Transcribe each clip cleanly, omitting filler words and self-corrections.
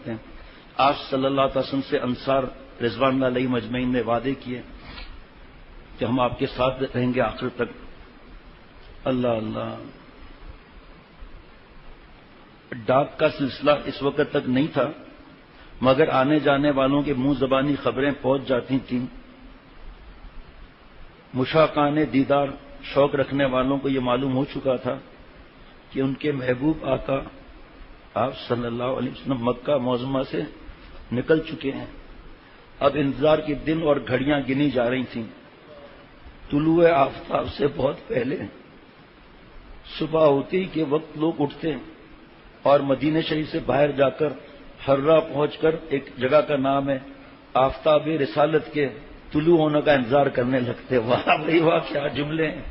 ہیں. آپ صلی اللہ علیہ وسلم سے انصار رضوان اللہ علیہ مجمعین نے وعدے کیے کہ ہم آپ کے ساتھ رہیں گے آخر تک. اللہ اللہ. ڈاک کا سلسلہ اس وقت تک نہیں تھا، مگر آنے جانے والوں کے منہ زبانی خبریں پہنچ جاتی تھیں. مشاقان دیدار شوق رکھنے والوں کو یہ معلوم ہو چکا تھا کہ ان کے محبوب آقا آپ صلی اللہ علیہ وسلم مکہ معظمہ سے نکل چکے ہیں. اب انتظار کے دن اور گھڑیاں گنی جا رہی تھیں. طلوع آفتاب سے بہت پہلے صبح ہوتی کے وقت لوگ اٹھتے اور مدینہ شریف سے باہر جا کر حرہ پہنچ کر ایک جگہ کا نام ہے آفتاب رسالت کے طلوع ہونے کا انتظار کرنے لگتے. واہ بھائی واہ، کیا جملے ہیں.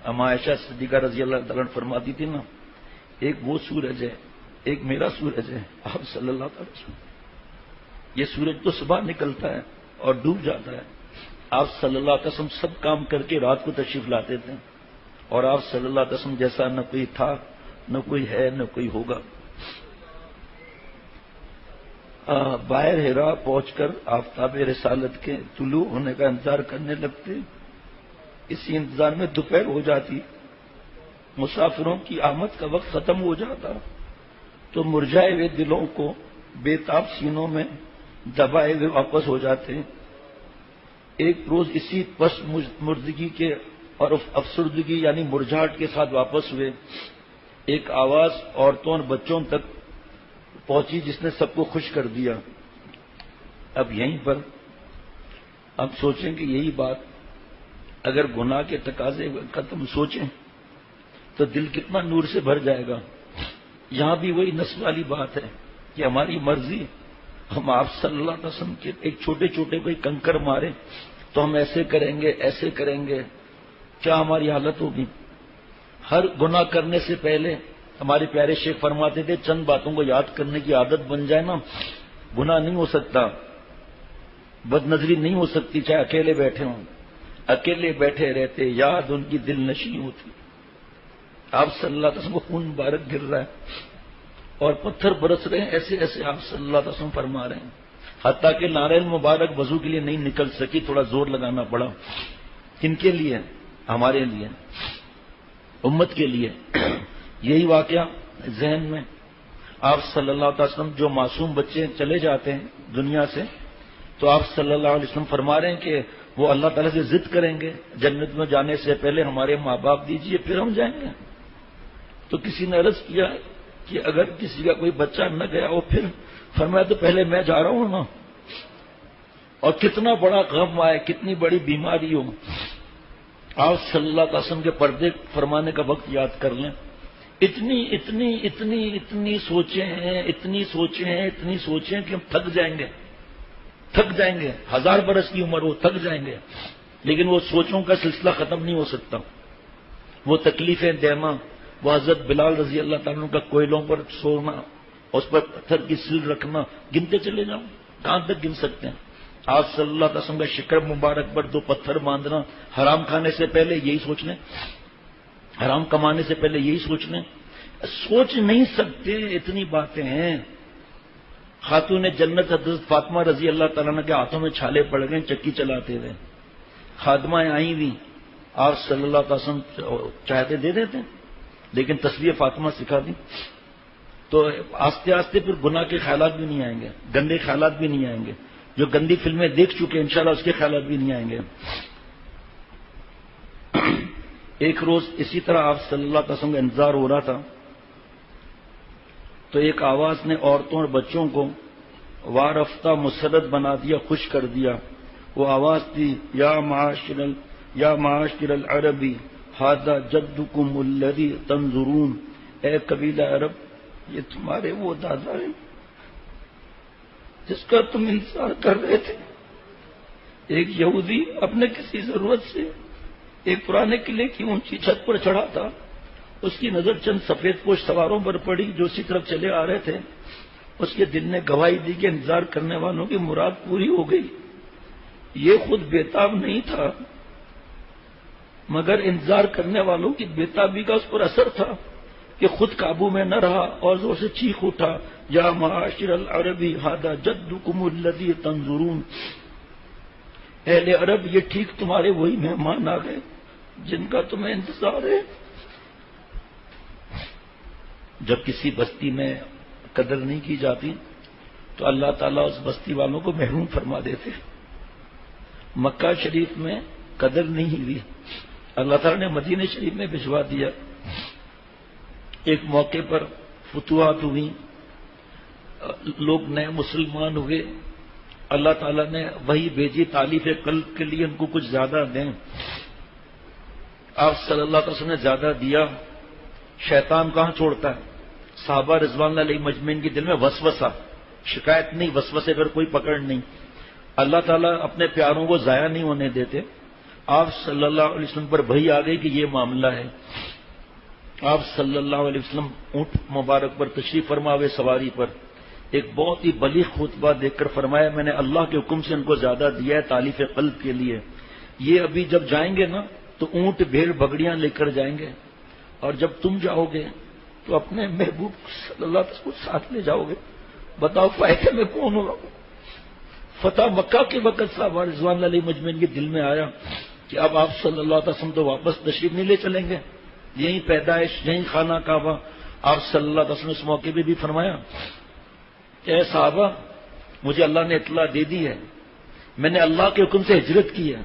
اما عائشہ صدیقہ رضی اللہ تعالیٰ عنہ فرماتی تھی نا، ایک وہ سورج ہے، ایک میرا سورج ہے. آپ صلی اللہ تعالی وسلم، یہ سورج تو صبح نکلتا ہے اور ڈوب جاتا ہے. آپ صلی اللہ علیہ وسلم سب کام کر کے رات کو تشریف لاتے تھے، اور آپ صلی اللہ علیہ وسلم جیسا نہ کوئی تھا، نہ کوئی ہے، نہ کوئی ہوگا. باہر ہرا پہنچ کر آفتاب رسالت کے طلوع ہونے کا انتظار کرنے لگتے. اسی انتظار میں دوپہر ہو جاتی، مسافروں کی آمد کا وقت ختم ہو جاتا، تو مرجھائے ہوئے دلوں کو بے تاب سینوں میں دبائے ہوئے واپس ہو جاتے. ایک روز اسی پس مردگی کے اور افسردگی یعنی مرجھاٹ کے ساتھ واپس ہوئے. ایک آواز عورتوں اور بچوں تک پہنچی جس نے سب کو خوش کر دیا. اب یہیں پر اب سوچیں کہ یہی بات اگر گناہ کے تقاضے ختم سوچیں تو دل کتنا نور سے بھر جائے گا. یہاں بھی وہی نس والی بات ہے کہ ہماری مرضی، ہم آپ صلی اللہ علیہ وسلم کے ایک چھوٹے چھوٹے کوئی کنکر مارے تو ہم ایسے کریں گے، ایسے کریں گے. کیا ہماری حالت ہوگی. ہر گناہ کرنے سے پہلے ہمارے پیارے شیخ فرماتے تھے چند باتوں کو یاد کرنے کی عادت بن جائے نا، گناہ نہیں ہو سکتا، بد نظری نہیں ہو سکتی، چاہے اکیلے بیٹھے ہوں. اکیلے بیٹھے رہتے، یاد ان کی دل نشیں ہوتی. آپ صلی اللہ علیہ وسلم کو خون مبارک گر رہا ہے اور پتھر برس رہے ہیں، ایسے ایسے آپ صلی اللہ علیہ وسلم فرما رہے ہیں. حتیٰ کہ نعرہ مبارک وضو کے لیے نہیں نکل سکی، تھوڑا زور لگانا پڑا. کن کے لیے؟ ہمارے لیے، امت کے لیے. یہی واقعہ ذہن میں. آپ صلی اللہ علیہ وسلم جو معصوم بچے چلے جاتے ہیں دنیا سے، تو آپ صلی اللہ علیہ وسلم فرما رہے ہیں کہ وہ اللہ تعالیٰ سے ضد کریں گے جنت میں جانے سے پہلے ہمارے ماں باپ دیجیے پھر ہم جائیں گے. تو کسی نے عرض کیا کہ اگر کسی کا کوئی بچہ نہ گیا ہو پھر فرمایا تو پہلے میں جا رہا ہوں نا. اور کتنا بڑا غم آئے، کتنی بڑی بیماری ہو، آپ صلی اللہ علیہ وسلم کے پردے فرمانے کا وقت یاد کر لیں. اتنی اتنی اتنی اتنی سوچیں ہیں، اتنی سوچیں ہیں، اتنی سوچیں کہ ہم تھک جائیں گے، تھک جائیں گے. 1000 برس کی عمر ہو تھک جائیں گے. لیکن وہ سوچوں کا سلسلہ ختم نہیں ہو سکتا. وہ تکلیفیں دینا، وہ حضرت بلال رضی اللہ تعالیٰ کا کوئلوں پر سونا، اس پر پتھر کی سل رکھنا، گنتے چلے جاؤ، کہاں تک گن سکتے ہیں. آپ صلی اللہ علیہ وسلم کا شکر مبارک پر 2 پتھر باندھنا، حرام کھانے سے پہلے یہی سوچ لیں، حرام کمانے سے پہلے یہی سوچ لیں. سوچ نہیں سکتے، اتنی باتیں ہیں. خاتون جنت حضرت فاطمہ رضی اللہ تعالیٰ کے ہاتھوں میں چھالے پڑ گئے چکی چلاتے ہوئے. خادمائیں آئی ہوئی، آپ صلی اللہ علیہ وسلم چاہتے دے دیتے، لیکن تصویر فاطمہ سکھا دی. تو آستے آستے پھر گناہ کے خیالات بھی نہیں آئیں گے، گندے خیالات بھی نہیں آئیں گے. جو گندی فلمیں دیکھ چکے انشاءاللہ اس کے خیالات بھی نہیں آئیں گے. ایک روز اسی طرح آپ صلی اللہ علیہ وسلم کا انتظار ہو رہا تھا تو ایک آواز نے عورتوں اور بچوں کو وارفتہ مسرت بنا دیا، خوش کر دیا. وہ آواز تھی یا معاشر العربی ھذا جدکم الذی تنظرون. اے قبیلہ عرب، یہ تمہارے وہ دادا ہیں جس کا تم انتظار کر رہے تھے. ایک یہودی اپنے کسی ضرورت سے ایک پرانے قلعے کی اونچی چھت پر چڑھا تھا. اس کی نظر چند سفید پوش سواروں پر پڑی جو اسی طرف چلے آ رہے تھے. اس کے دل نے گواہی دی کہ انتظار کرنے والوں کی مراد پوری ہو گئی. یہ خود بے تاب نہیں تھا مگر انتظار کرنے والوں کی بےتابی کا اس پر اثر تھا کہ خود قابو میں نہ رہا اور زور سے چیخ اٹھا، یا معاشر العربی ھذا جدکم الذی تنظرون، اہل عرب یہ ٹھیک تمہارے وہی مہمان آ گئے جن کا تمہیں انتظار ہے۔ جب کسی بستی میں قدر نہیں کی جاتی تو اللہ تعالیٰ اس بستی والوں کو محروم فرما دیتے۔ مکہ شریف میں قدر نہیں ہوئی، اللہ تعالیٰ نے مدینہ شریف میں بھجوا دیا۔ ایک موقع پر فتوحات ہوئی، لوگ نئے مسلمان ہوئے، اللہ تعالیٰ نے وہی بھیجی تالیف قلب کے لیے ان کو کچھ زیادہ دیں۔ آپ صلی اللہ علیہ وسلم نے زیادہ دیا، شیطان کہاں چھوڑتا ہے؟ صحابہ رضوان اللہ علیہ مجمعین کے دل میں وسوسہ، شکایت نہیں، وسوسے پر کوئی پکڑ نہیں۔ اللہ تعالیٰ اپنے پیاروں کو ضائع نہیں ہونے دیتے۔ آپ صلی اللہ علیہ وسلم پر وحی آ گئی کہ یہ معاملہ ہے۔ آپ صلی اللہ علیہ وسلم اونٹ مبارک پر تشریف فرما ہوئے سواری پر ایک بہت ہی بلیغ خطبہ دیکھ کر فرمایا، میں نے اللہ کے حکم سے ان کو زیادہ دیا ہے تالیف قلب کے لیے۔ یہ ابھی جب جائیں گے نا تو اونٹ بھیڑ بگڑیاں لے کر جائیں گے، اور جب تم جاؤ گے تو اپنے محبوب صلی اللہ علیہ وسلم کو ساتھ لے جاؤ گے۔ بتاؤ فائدے میں کون ہوگا؟ فتح مکہ کے وقت صحابہ رضوان اللہ علیہ مجمعین کے دل میں آیا کہ اب آپ صلی اللہ علیہ وسلم تو واپس تشریف نہیں لے چلیں گے، یہیں پیدائش، یہیں خانہ کعبہ۔ آپ صلی اللہ علیہ وسلم نے اس موقع پہ بھی فرمایا کہ اے صحابہ، مجھے اللہ نے اطلاع دے دی ہے، میں نے اللہ کے حکم سے ہجرت کی ہے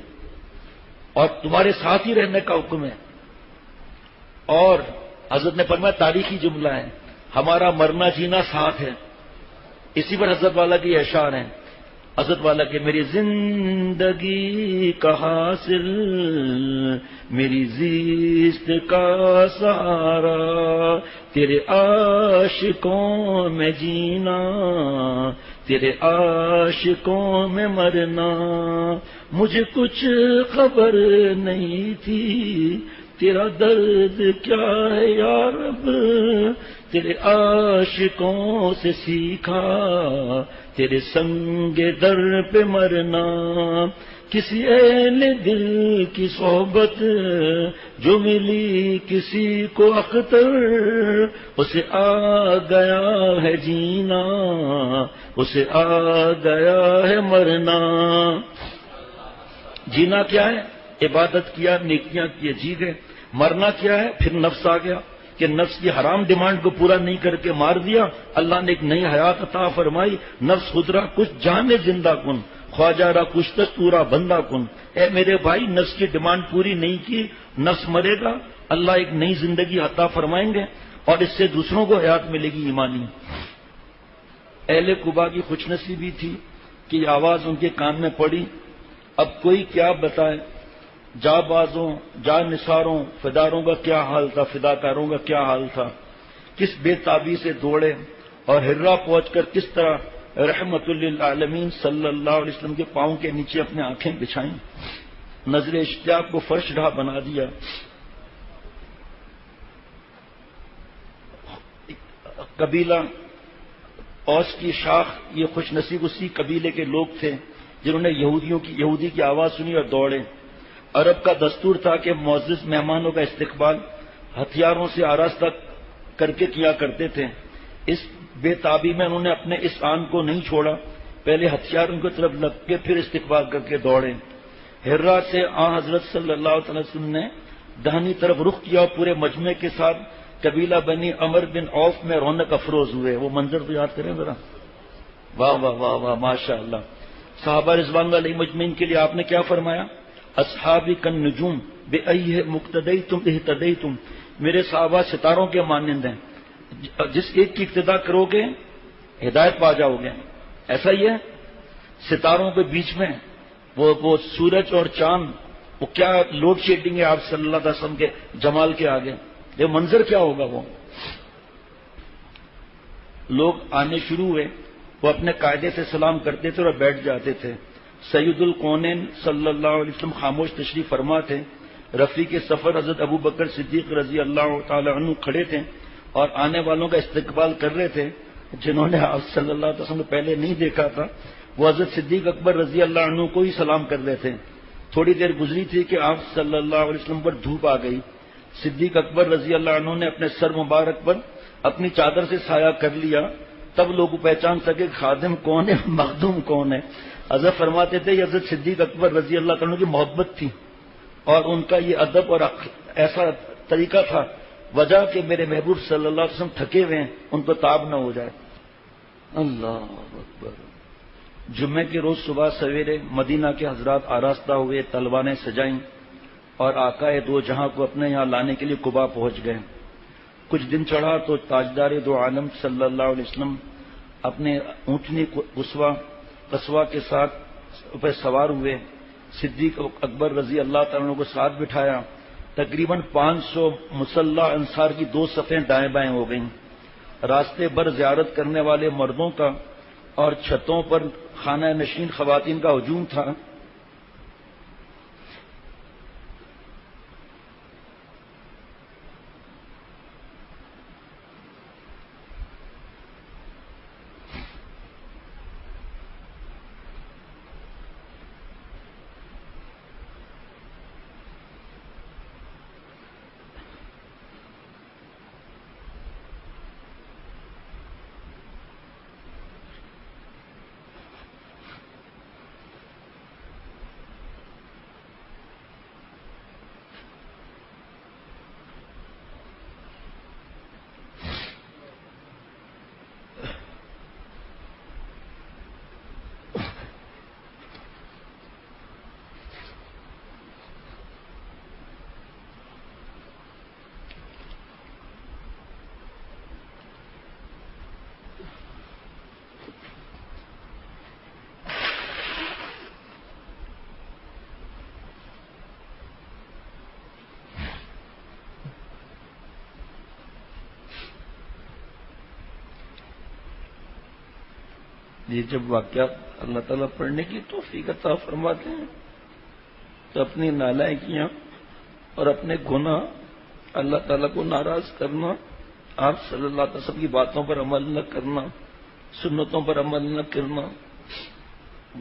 اور تمہارے ساتھ ہی رہنے کا حکم ہے۔ اور حضرت نے فرمایا تاریخی جملہ ہے، ہمارا مرنا جینا ساتھ ہے۔ اسی پر حضرت والا کی اشعار ہیں، حضرت والا کہ میری زندگی کا حاصل، میری زیست کا سہارا، تیرے عاشقوں میں جینا، تیرے عاشقوں میں مرنا، مجھے کچھ خبر نہیں تھی تیرا درد کیا ہے یا رب، تیرے عاشقوں سے سیکھا تیرے سنگ در پہ مرنا، کسی اہل دل کی صحبت جو ملی کسی کو اختر، اسے آ گیا ہے جینا، اسے آ گیا ہے مرنا۔ جینا کیا ہے؟ عبادت کیا، نیکیاں کیے، جی گئے۔ مرنا کیا ہے؟ پھر نفس آ گیا کہ نفس کی حرام ڈیمانڈ کو پورا نہیں کر کے مار دیا، اللہ نے ایک نئی حیات عطا فرمائی۔ نفس خدرا کچھ جانے زندہ کن، خواجہ را کچھ پورا بندہ کن۔ اے میرے بھائی، نفس کی ڈیمانڈ پوری نہیں کی، نفس مرے گا، اللہ ایک نئی زندگی عطا فرمائیں گے اور اس سے دوسروں کو حیات ملے گی ایمانی۔ اہل قبا کی خوش نصیبی تھی کہ یہ آواز ان کے کان میں پڑی۔ اب کوئی کیا بتائے، جا بازوں، جا نثاروں، فداروں کا کیا حال تھا، فداکاروں کا کیا حال تھا، کس بے تابی سے دوڑے اور ہرا پہنچ کر کس طرح رحمت للعالمین صلی اللہ علیہ وسلم کے پاؤں کے نیچے اپنے آنکھیں بچھائیں، نظر اشتیاق کو فرش ڈھا بنا دیا۔ قبیلہ اوس کی شاخ، یہ خوش نصیب اسی قبیلے کے لوگ تھے جنہوں نے یہودی کی آواز سنی اور دوڑے۔ عرب کا دستور تھا کہ معزز مہمانوں کا استقبال ہتھیاروں سے آراستہ کر کے کیا کرتے تھے۔ اس بے تابی میں انہوں نے اپنے اس آن کو نہیں چھوڑا، پہلے ہتھیاروں کی طرف لگ کے پھر استقبال کر کے دوڑے۔ ہرا سے حضرت صلی اللہ علیہ وسلم نے دہنی طرف رخ کیا اور پورے مجمع کے ساتھ قبیلہ بنی عمر بن عوف میں رونق افروز ہوئے۔ وہ منظر تو یاد کریں ذرا، واہ واہ واہ واہ، ماشاء اللہ۔ صحابہ رضوان اللہ علیہ مجمعین کے لیے آپ نے کیا فرمایا؟ اصحابی کن نجوم بے ایہ مقتدیتم اہتدیتم، میرے صحابہ ستاروں کے مانند ہیں، جس ایک کی اقتدا کرو گے ہدایت پا جاؤ گے۔ ایسا ہی ہے، ستاروں کے بیچ میں وہ سورج اور چاند، وہ کیا لوڈ شیڈنگ ہے آپ صلی اللہ علیہ وسلم کے جمال کے آگے، یہ منظر کیا ہوگا۔ وہ لوگ آنے شروع ہوئے، وہ اپنے قاعدے سے سلام کرتے تھے اور بیٹھ جاتے تھے۔ سید القونین صلی اللہ علیہ وسلم خاموش تشریف فرما تھے۔ رفیق سفر حضرت ابو بکر صدیق رضی اللہ تعالی عنہ کھڑے تھے اور آنے والوں کا استقبال کر رہے تھے۔ جنہوں نے آپ صلی اللہ علیہ وسلم پہلے نہیں دیکھا تھا، وہ حضرت صدیق اکبر رضی اللہ عنہ کو ہی سلام کر رہے تھے۔ تھوڑی دیر گزری تھی کہ آپ صلی اللہ علیہ وسلم پر دھوپ آ گئی. صدیق اکبر رضی اللہ عنہ نے اپنے سر مبارک پر اپنی چادر سے سایہ کر لیا. تب لوگ پہچان سکے خادم کون ہے، مخدوم کون ہے. حضرت فرماتے تھے یہ حضرت صدیق اکبر رضی اللہ عنہ کی محبت تھی اور ان کا یہ ادب اور ایسا طریقہ تھا، وجہ کہ میرے محبوب صلی اللہ علیہ وسلم تھکے ہوئے ہیں، ان کو تاب نہ ہو جائے. اللہ اکبر. جمعے کے روز صبح سویرے مدینہ کے حضرات آراستہ ہوئے، تلوانیں سجائیں اور آقا دو جہاں کو اپنے یہاں لانے کے لیے قبا پہنچ گئے. کچھ دن چڑھا تو تاجدار دو عالم صلی اللہ علیہ وسلم اپنے اونٹنی قصوہ کے ساتھ پہ سوار ہوئے. صدیق اکبر رضی اللہ تعالیٰ کو ساتھ بٹھایا. تقریباً 500 مسلح انصار کی 2 صفیں دائیں بائیں ہو گئیں. راستے بھر زیارت کرنے والے مردوں کا اور چھتوں پر خانہ نشین خواتین کا ہجوم تھا. یہ جب واقعات اللہ تعالیٰ پڑھنے کی توفیق عطا فرماتے ہیں تو اپنی نالائکیاں اور اپنے گناہ، اللہ تعالیٰ کو ناراض کرنا، آپ صلی اللہ علیہ وسلم کی باتوں پر عمل نہ کرنا، سنتوں پر عمل نہ کرنا،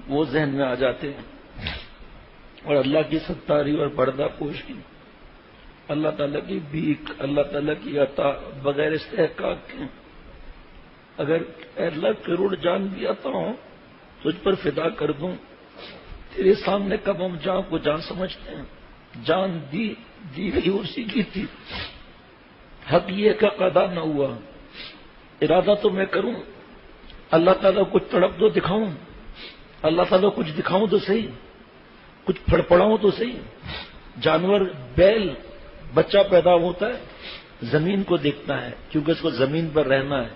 وہ ذہن میں آ جاتے ہیں. اور اللہ کی ستاری اور پردہ پوشی، اللہ تعالیٰ کی بھیک، اللہ تعالیٰ کی عطا بغیر استحقاق کے. اگر اللہ کروڑ جان بھی آتا ہوں تجھ پر فدا کر دوں، تیرے سامنے کب ہم جان کو جان سمجھتے ہیں. جان دی گئی اسی کی تھی، حق یہ کا قضا نہ ہوا. ارادہ تو میں کروں، اللہ تعالیٰ کچھ تڑپ دو دکھاؤں، اللہ تعالیٰ کچھ دکھاؤں تو صحیح، کچھ پھڑپڑاؤں تو صحیح. جانور بیل بچہ پیدا ہوتا ہے زمین کو دیکھتا ہے کیونکہ اس کو زمین پر رہنا ہے.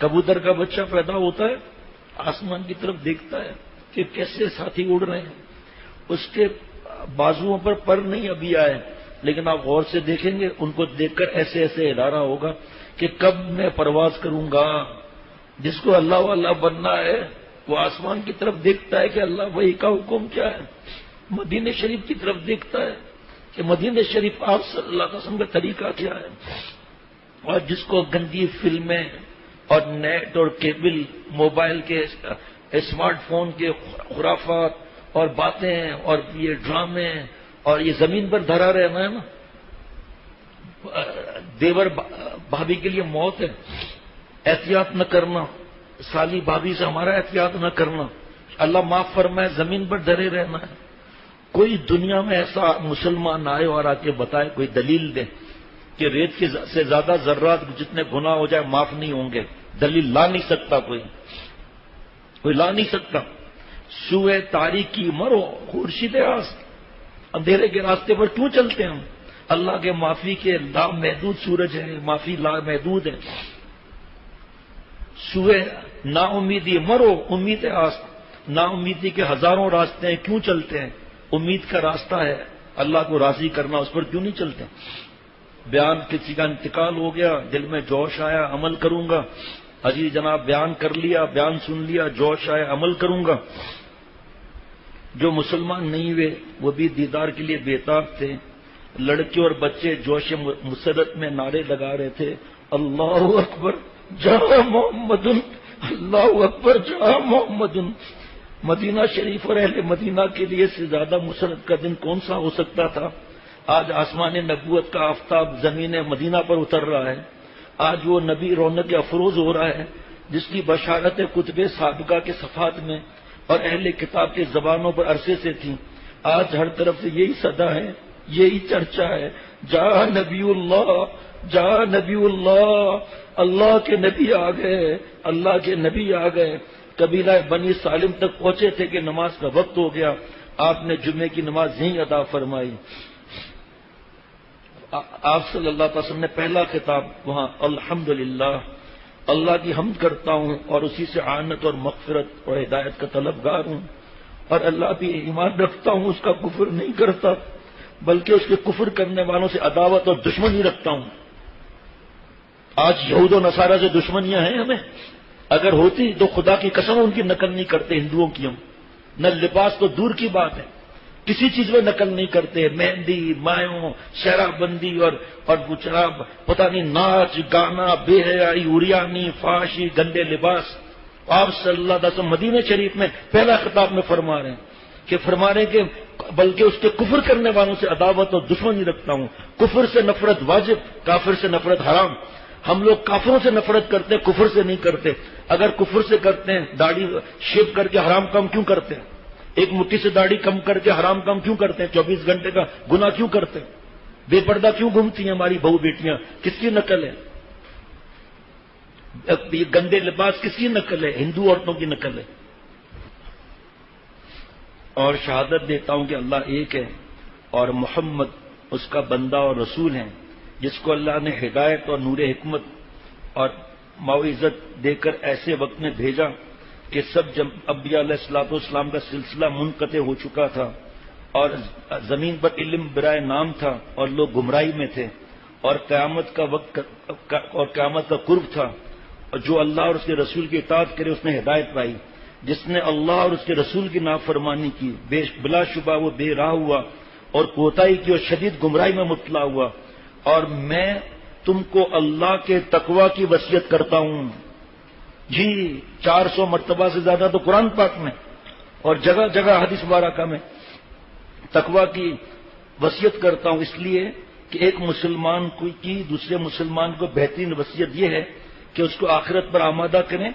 کبوتر کا بچہ پیدا ہوتا ہے آسمان کی طرف دیکھتا ہے کہ کیسے ساتھی اڑ رہے ہیں. اس کے بازوؤں پر پر نہیں ابھی آئے، لیکن آپ غور سے دیکھیں گے ان کو دیکھ کر ایسے ایسے ادارہ ہوگا کہ کب میں پرواز کروں گا. جس کو اللہ والا بننا ہے وہ آسمان کی طرف دیکھتا ہے کہ اللہ وہی کا حکم کیا ہے، مدینہ شریف کی طرف دیکھتا ہے کہ مدینہ شریف آپ صلی اللہ علیہ وسلم کا طریقہ کیا ہے. اور جس کو گندی فلمیں اور نیٹ اور کیبل، موبائل کے، اسمارٹ فون کے خرافات اور باتیں اور یہ ڈرامے اور یہ زمین پر دھرا رہنا ہے نا. دیور بھابھی کے لیے موت ہے، احتیاط نہ کرنا، سالی بھابھی سے ہمارا احتیاط نہ کرنا، اللہ معاف فرمائے زمین پر دھرے رہنا ہے. کوئی دنیا میں ایسا مسلمان آئے اور آ کے بتائے، کوئی دلیل دے کہ ریت سے زیادہ ذرات جتنے گناہ ہو جائے معاف نہیں ہوں گے. دلیل لا نہیں سکتا، کوئی لا نہیں سکتا. سوئے تاریکی مرو خورشید آس، اندھیرے کے راستے پر کیوں چلتے ہیں ہم؟ اللہ کے معافی کے لامحدود سورج ہے، معافی لامحدود ہے. سوئے نا امیدی مرو امید آس، نا امیدی کے ہزاروں راستے ہیں، کیوں چلتے ہیں؟ امید کا راستہ ہے اللہ کو راضی کرنا، اس پر کیوں نہیں چلتے؟ بیان کسی کا انتقال ہو گیا، دل میں جوش آیا عمل کروں گا، حجی جناب بیان کر لیا، بیان سن لیا، جوش آیا عمل کروں گا. جو مسلمان نہیں ہوئے وہ بھی دیدار کے لیے بےتاب تھے. لڑکے اور بچے جوش مسرت میں نعرے لگا رہے تھے، اللہ اکبر جا محمد، اللہ اکبر جا محمد. مدینہ شریف اور اہل مدینہ کے لیے سے زیادہ مسرت کا دن کون سا ہو سکتا تھا؟ آج آسمان نبوت کا آفتاب زمین مدینہ پر اتر رہا ہے. آج وہ نبی رونق افروز ہو رہا ہے جس کی بشارت کتب سابقہ کے صفحات میں اور اہل کتاب کے زبانوں پر عرصے سے تھی. آج ہر طرف سے یہی صدا ہے، یہی چرچا ہے، جا نبی اللہ، جا نبی اللہ، اللہ کے نبی آ گئے، اللہ کے نبی آ گئے. قبیلہ بنی سالم تک پہنچے تھے کہ نماز کا وقت ہو گیا، آپ نے جمعے کی نماز یہیں ادا فرمائی. آپ صلی اللہ علیہ وسلم نے پہلا خطاب وہاں الحمدللہ، اللہ کی حمد کرتا ہوں اور اسی سے اعانت اور مغفرت اور ہدایت کا طلبگار ہوں، اور اللہ بھی ایمان رکھتا ہوں، اس کا کفر نہیں کرتا بلکہ اس کے کفر کرنے والوں سے عداوت اور دشمنی رکھتا ہوں. آج یہود و نصارہ سے دشمنیاں ہیں ہمیں، اگر ہوتی تو خدا کی قسم ان کی نقل نہیں کرتے. ہندوؤں کی ہم نہ لباس تو دور کی بات ہے، کسی چیز میں نقل نہیں کرتے. مہندی، مایوں، شراب بندی اور شراب، پتہ نہیں، ناچ گانا، بے حیائی، اوریانی، فحاشی، گندے لباس. آپ صلی اللہ علیہ وسلم مدینہ شریف میں پہلا خطاب میں فرما رہے ہیں کہ بلکہ اس کے کفر کرنے والوں سے عداوت اور دشمنی رکھتا ہوں. کفر سے نفرت واجب، کافر سے نفرت حرام. ہم لوگ کافروں سے نفرت کرتے ہیں، کفر سے نہیں کرتے. اگر کفر سے کرتے ہیں، داڑھی شیو کر کے حرام کام کیوں کرتے ہیں؟ ایک مٹھی سے داڑھی کم کر کے حرام کام کیوں کرتے ہیں؟ 24 گھنٹے کا گناہ کیوں کرتے ہیں؟ بے پردہ کیوں گھومتی ہیں ہماری بہو بیٹیاں؟ کس کی نقل ہے؟ یہ گندے لباس کس کی نقل ہے؟ ہندو عورتوں کی نقل ہے. اور شہادت دیتا ہوں کہ اللہ ایک ہے اور محمد اس کا بندہ اور رسول ہے، جس کو اللہ نے ہدایت اور نور حکمت اور موعظت دے کر ایسے وقت میں بھیجا کہ سب انبیاء علیہ الصلوۃ والسلام کا سلسلہ منقطع ہو چکا تھا اور زمین پر علم برائے نام تھا اور لوگ گمراہی میں تھے، اور قیامت کا وقت اور قیامت کا قرب تھا. اور جو اللہ اور اس کے رسول کی اطاعت کرے اس نے ہدایت پائی. جس نے اللہ اور اس کے رسول کی نافرمانی کی بلا شبہ وہ بے راہ ہوا اور کوتاہی کی اور شدید گمراہی میں مبتلا ہوا. اور میں تم کو اللہ کے تقوی کی وصیت کرتا ہوں. جی 400 مرتبہ سے زیادہ تو قرآن پاک میں اور جگہ جگہ حدیث مبارکہ میں تقوی کی وصیت کرتا ہوں، اس لیے کہ ایک مسلمان کی دوسرے مسلمان کو بہترین وصیت یہ ہے کہ اس کو آخرت پر آمادہ کریں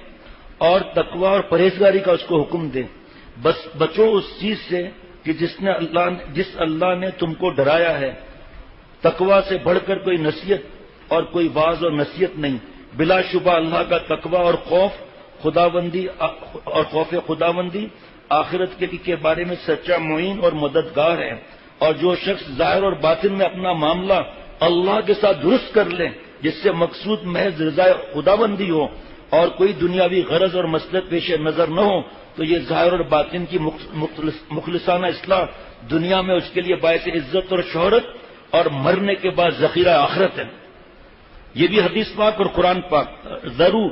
اور تقوی اور پرہیزگاری کا اس کو حکم دیں. بس بچو اس چیز سے کہ جس اللہ نے تم کو ڈرایا ہے. تقوی سے بڑھ کر کوئی نصیحت اور کوئی واعظ اور نصیحت نہیں. بلا شبہ اللہ کا تقوی اور خوف خداوندی آخرت کے بارے میں سچا معین اور مددگار ہے. اور جو شخص ظاہر اور باطن میں اپنا معاملہ اللہ کے ساتھ درست کر لے، جس سے مقصود محض رضا خداوندی ہو اور کوئی دنیاوی غرض اور مصلحت پیش نظر نہ ہو، تو یہ ظاہر اور باطن کی مخلصانہ اصلاح دنیا میں اس کے لیے باعث عزت اور شہرت اور مرنے کے بعد ذخیرہ آخرت ہے. یہ بھی حدیث پاک اور قرآن پاک. ضرور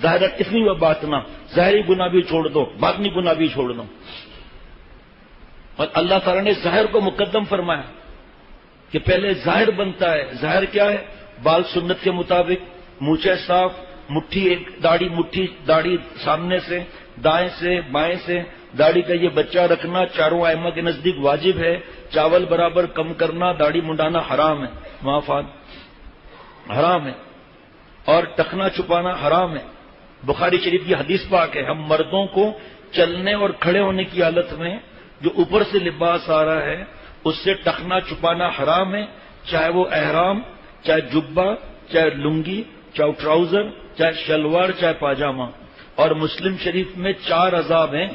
ظاہر اتنی و باطنہ، ظاہری گناہ بھی چھوڑ دو، باطنی گناہ بھی چھوڑ دو. اور اللہ تعالیٰ نے ظاہر کو مقدم فرمایا کہ پہلے ظاہر بنتا ہے. ظاہر کیا ہے؟ بال سنت کے مطابق، مونچھیں صاف، مٹھی ایک داڑھی سامنے سے، دائیں سے بائیں سے. داڑھی کا یہ بچہ رکھنا چاروں ائمہ کے نزدیک واجب ہے. چاول برابر کم کرنا، داڑھی منڈانا حرام ہے، معافات حرام ہے، اور ٹخنا چھپانا حرام ہے. بخاری شریف کی حدیث پاک ہے، ہم مردوں کو چلنے اور کھڑے ہونے کی حالت میں جو اوپر سے لباس آ رہا ہے اس سے ٹخنا چھپانا حرام ہے، چاہے وہ احرام، چاہے جبہ، چاہے لنگی، چاہے ٹراؤزر، چاہے شلوار، چاہے پاجامہ. اور مسلم شریف میں 4 عذاب ہیں.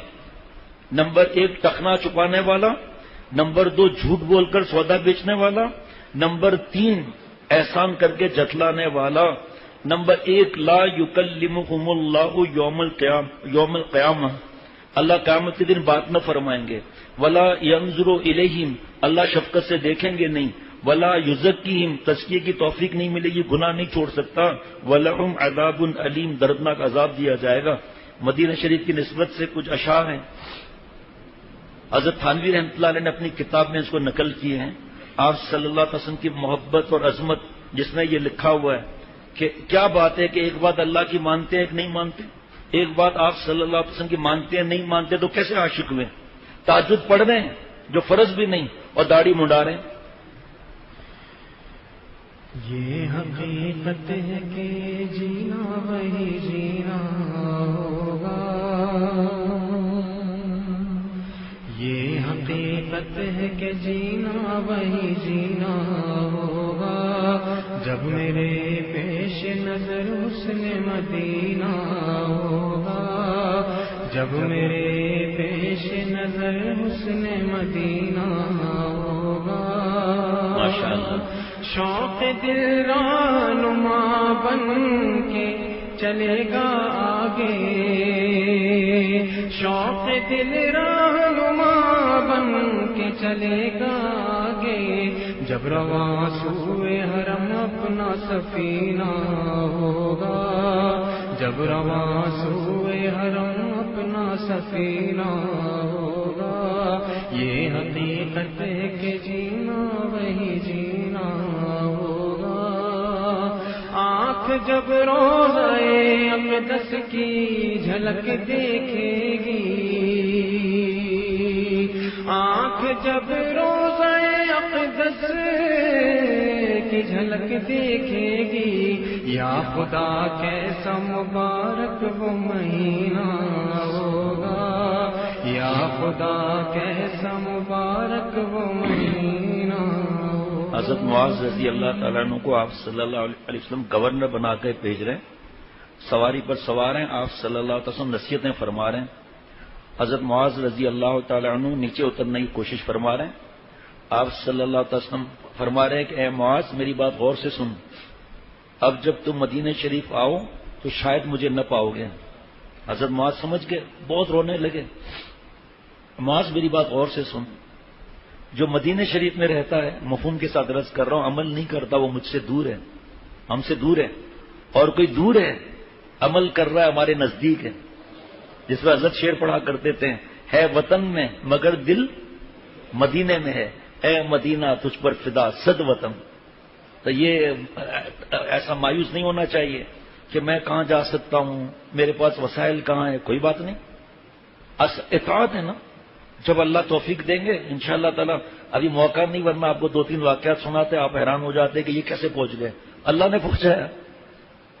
نمبر 1 ٹخنا چھپانے والا، نمبر 2 جھوٹ بول کر سودا بیچنے والا، نمبر 3 احسان کر کے جھٹلانے والا، نمبر 1 لا یکلمہم اللہ یوم القیامہ، اللہ قیامت کے دن بات نہ فرمائیں گے. ولا ینظر الیہم، اللہ شفقت سے دیکھیں گے نہیں. ولا یزکیہم، تزکیے کی توفیق نہیں ملے گی، گناہ نہیں چھوڑ سکتا. ولہم عذاب علیم، دردناک عذاب دیا جائے گا. مدینہ شریف کی نسبت سے کچھ اشعار ہیں، حضرت تھانوی رحمۃ اللہ علیہ نے اپنی کتاب میں اس کو نقل کیے ہیں. آپ صلی اللہ علیہ وسلم کی محبت اور عظمت جس میں یہ لکھا ہوا ہے کہ کیا بات ہے کہ ایک بات اللہ کی مانتے ہیں ایک نہیں مانتے. ایک بات آپ صلی اللہ علیہ وسلم کی مانتے ہیں، نہیں مانتے تو کیسے عاشق ہوئے؟ تہجد پڑھ رہے ہیں جو فرض بھی نہیں اور داڑھی منڈا رہے ہیں۔ یہ حقیقت ہے کہ جینا وہی جینا ہوگا، یہ حقیقت ہے کہ جینا وہی جینا ہوگا، جب میرے پیش نظر حسن مدینہ ہوگا، جب میرے پیش نظر حسن مدینہ ہوگا۔ ماشاءاللہ۔ شوق دل رہنما بن کے چلے گا آگے، شوق دل رہنما بن کے چلے گا آگے، جب رواں سوئے حرم اپنا سفینہ ہوگا، جب رواں سوئے حرم اپنا سفینہ ہوگا۔ یہ حقیقت ہے کہ جینا وہی جینا ہوگا۔ آنکھ جب روضۂ اقدس کی جھلک دیکھے گی، آنکھ جب روضۂ اقدس کی جھلک دیکھے گی، یا خدا کیسا مبارک وہ مہینہ ہوگا، یا خدا کیسا مبارک وہ مہینہ ہوگا۔ حضرت معاذ رضی اللہ تعالیٰ عنہ کو آپ صلی اللہ علیہ وسلم گورنر بنا کے بھیج رہے ہیں، سواری پر سوار ہیں، آپ صلی اللہ علیہ وسلم نصیحتیں فرما رہے ہیں۔ حضرت معاذ رضی اللہ تعالیٰ عنہ نیچے اترنے کی کوشش فرما رہے ہیں، آپ صلی اللہ علیہ وسلم فرما رہے ہیں کہ اے معاذ میری بات غور سے سن، اب جب تم مدینہ شریف آؤ تو شاید مجھے نہ پاؤ گے۔ حضرت معاذ سمجھ کے بہت رونے لگے۔ معاذ میری بات غور سے سن، جو مدینہ شریف میں رہتا ہے، مفہوم کے ساتھ عرض کر رہا ہوں، عمل نہیں کرتا وہ مجھ سے دور ہے، ہم سے دور ہے، اور کوئی دور ہے عمل کر رہا ہے ہمارے نزدیک ہے۔ جس میں حضرت شعر پڑھا کرتے تھے، ہے وطن میں مگر دل مدینے میں ہے، اے مدینہ تجھ پر فدا صد وطن۔ تو یہ ایسا مایوس نہیں ہونا چاہیے کہ میں کہاں جا سکتا ہوں، میرے پاس وسائل کہاں ہیں، کوئی بات نہیں، اطاعت ہے نا۔ جب اللہ توفیق دیں گے انشاءاللہ تعالی، ابھی موقع نہیں، ورنہ آپ کو 2-3 واقعات سناتے آپ حیران ہو جاتے کہ یہ کیسے پہنچ گئے، اللہ نے پہنچایا۔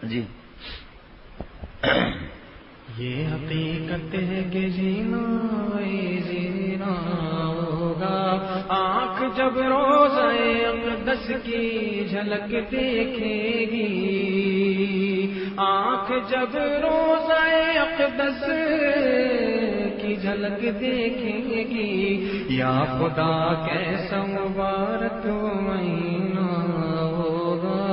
جی یہ حقیقت ہے کہ جینا وہی جینا ہوگا، آنکھ جب روضۂ اقدس کی جھلک دیکھے گی، آنکھ جب روضۂ اقدس کی جھلک دیکھے گی، یا خدا کیسا مبارک وہ مہینہ ہوگا،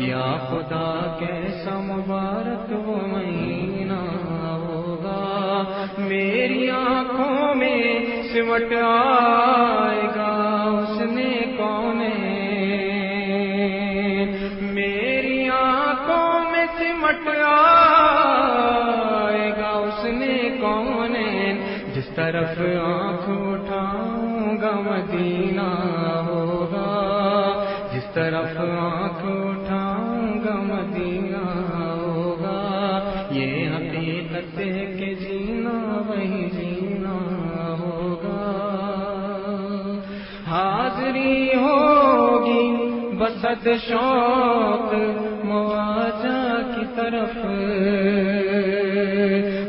یا خدا کیسا مبارک وہ مہینہ ہوگا۔ میری آنکھوں میں سمٹ آئے گا اس نے کون، میری آنکھوں میں سمٹ آئے گا اس نے کون، جس طرف آنکھ اٹھاؤں گا مدینہ ہوگا، جس طرف آنکھ اٹھاؤں گا مدینہ ہوگا۔ یہ حقیقت ہے کہ جینا وہی جینا ہوگا۔ حاضری ہوگی بسد شوق مواجہ کی طرف،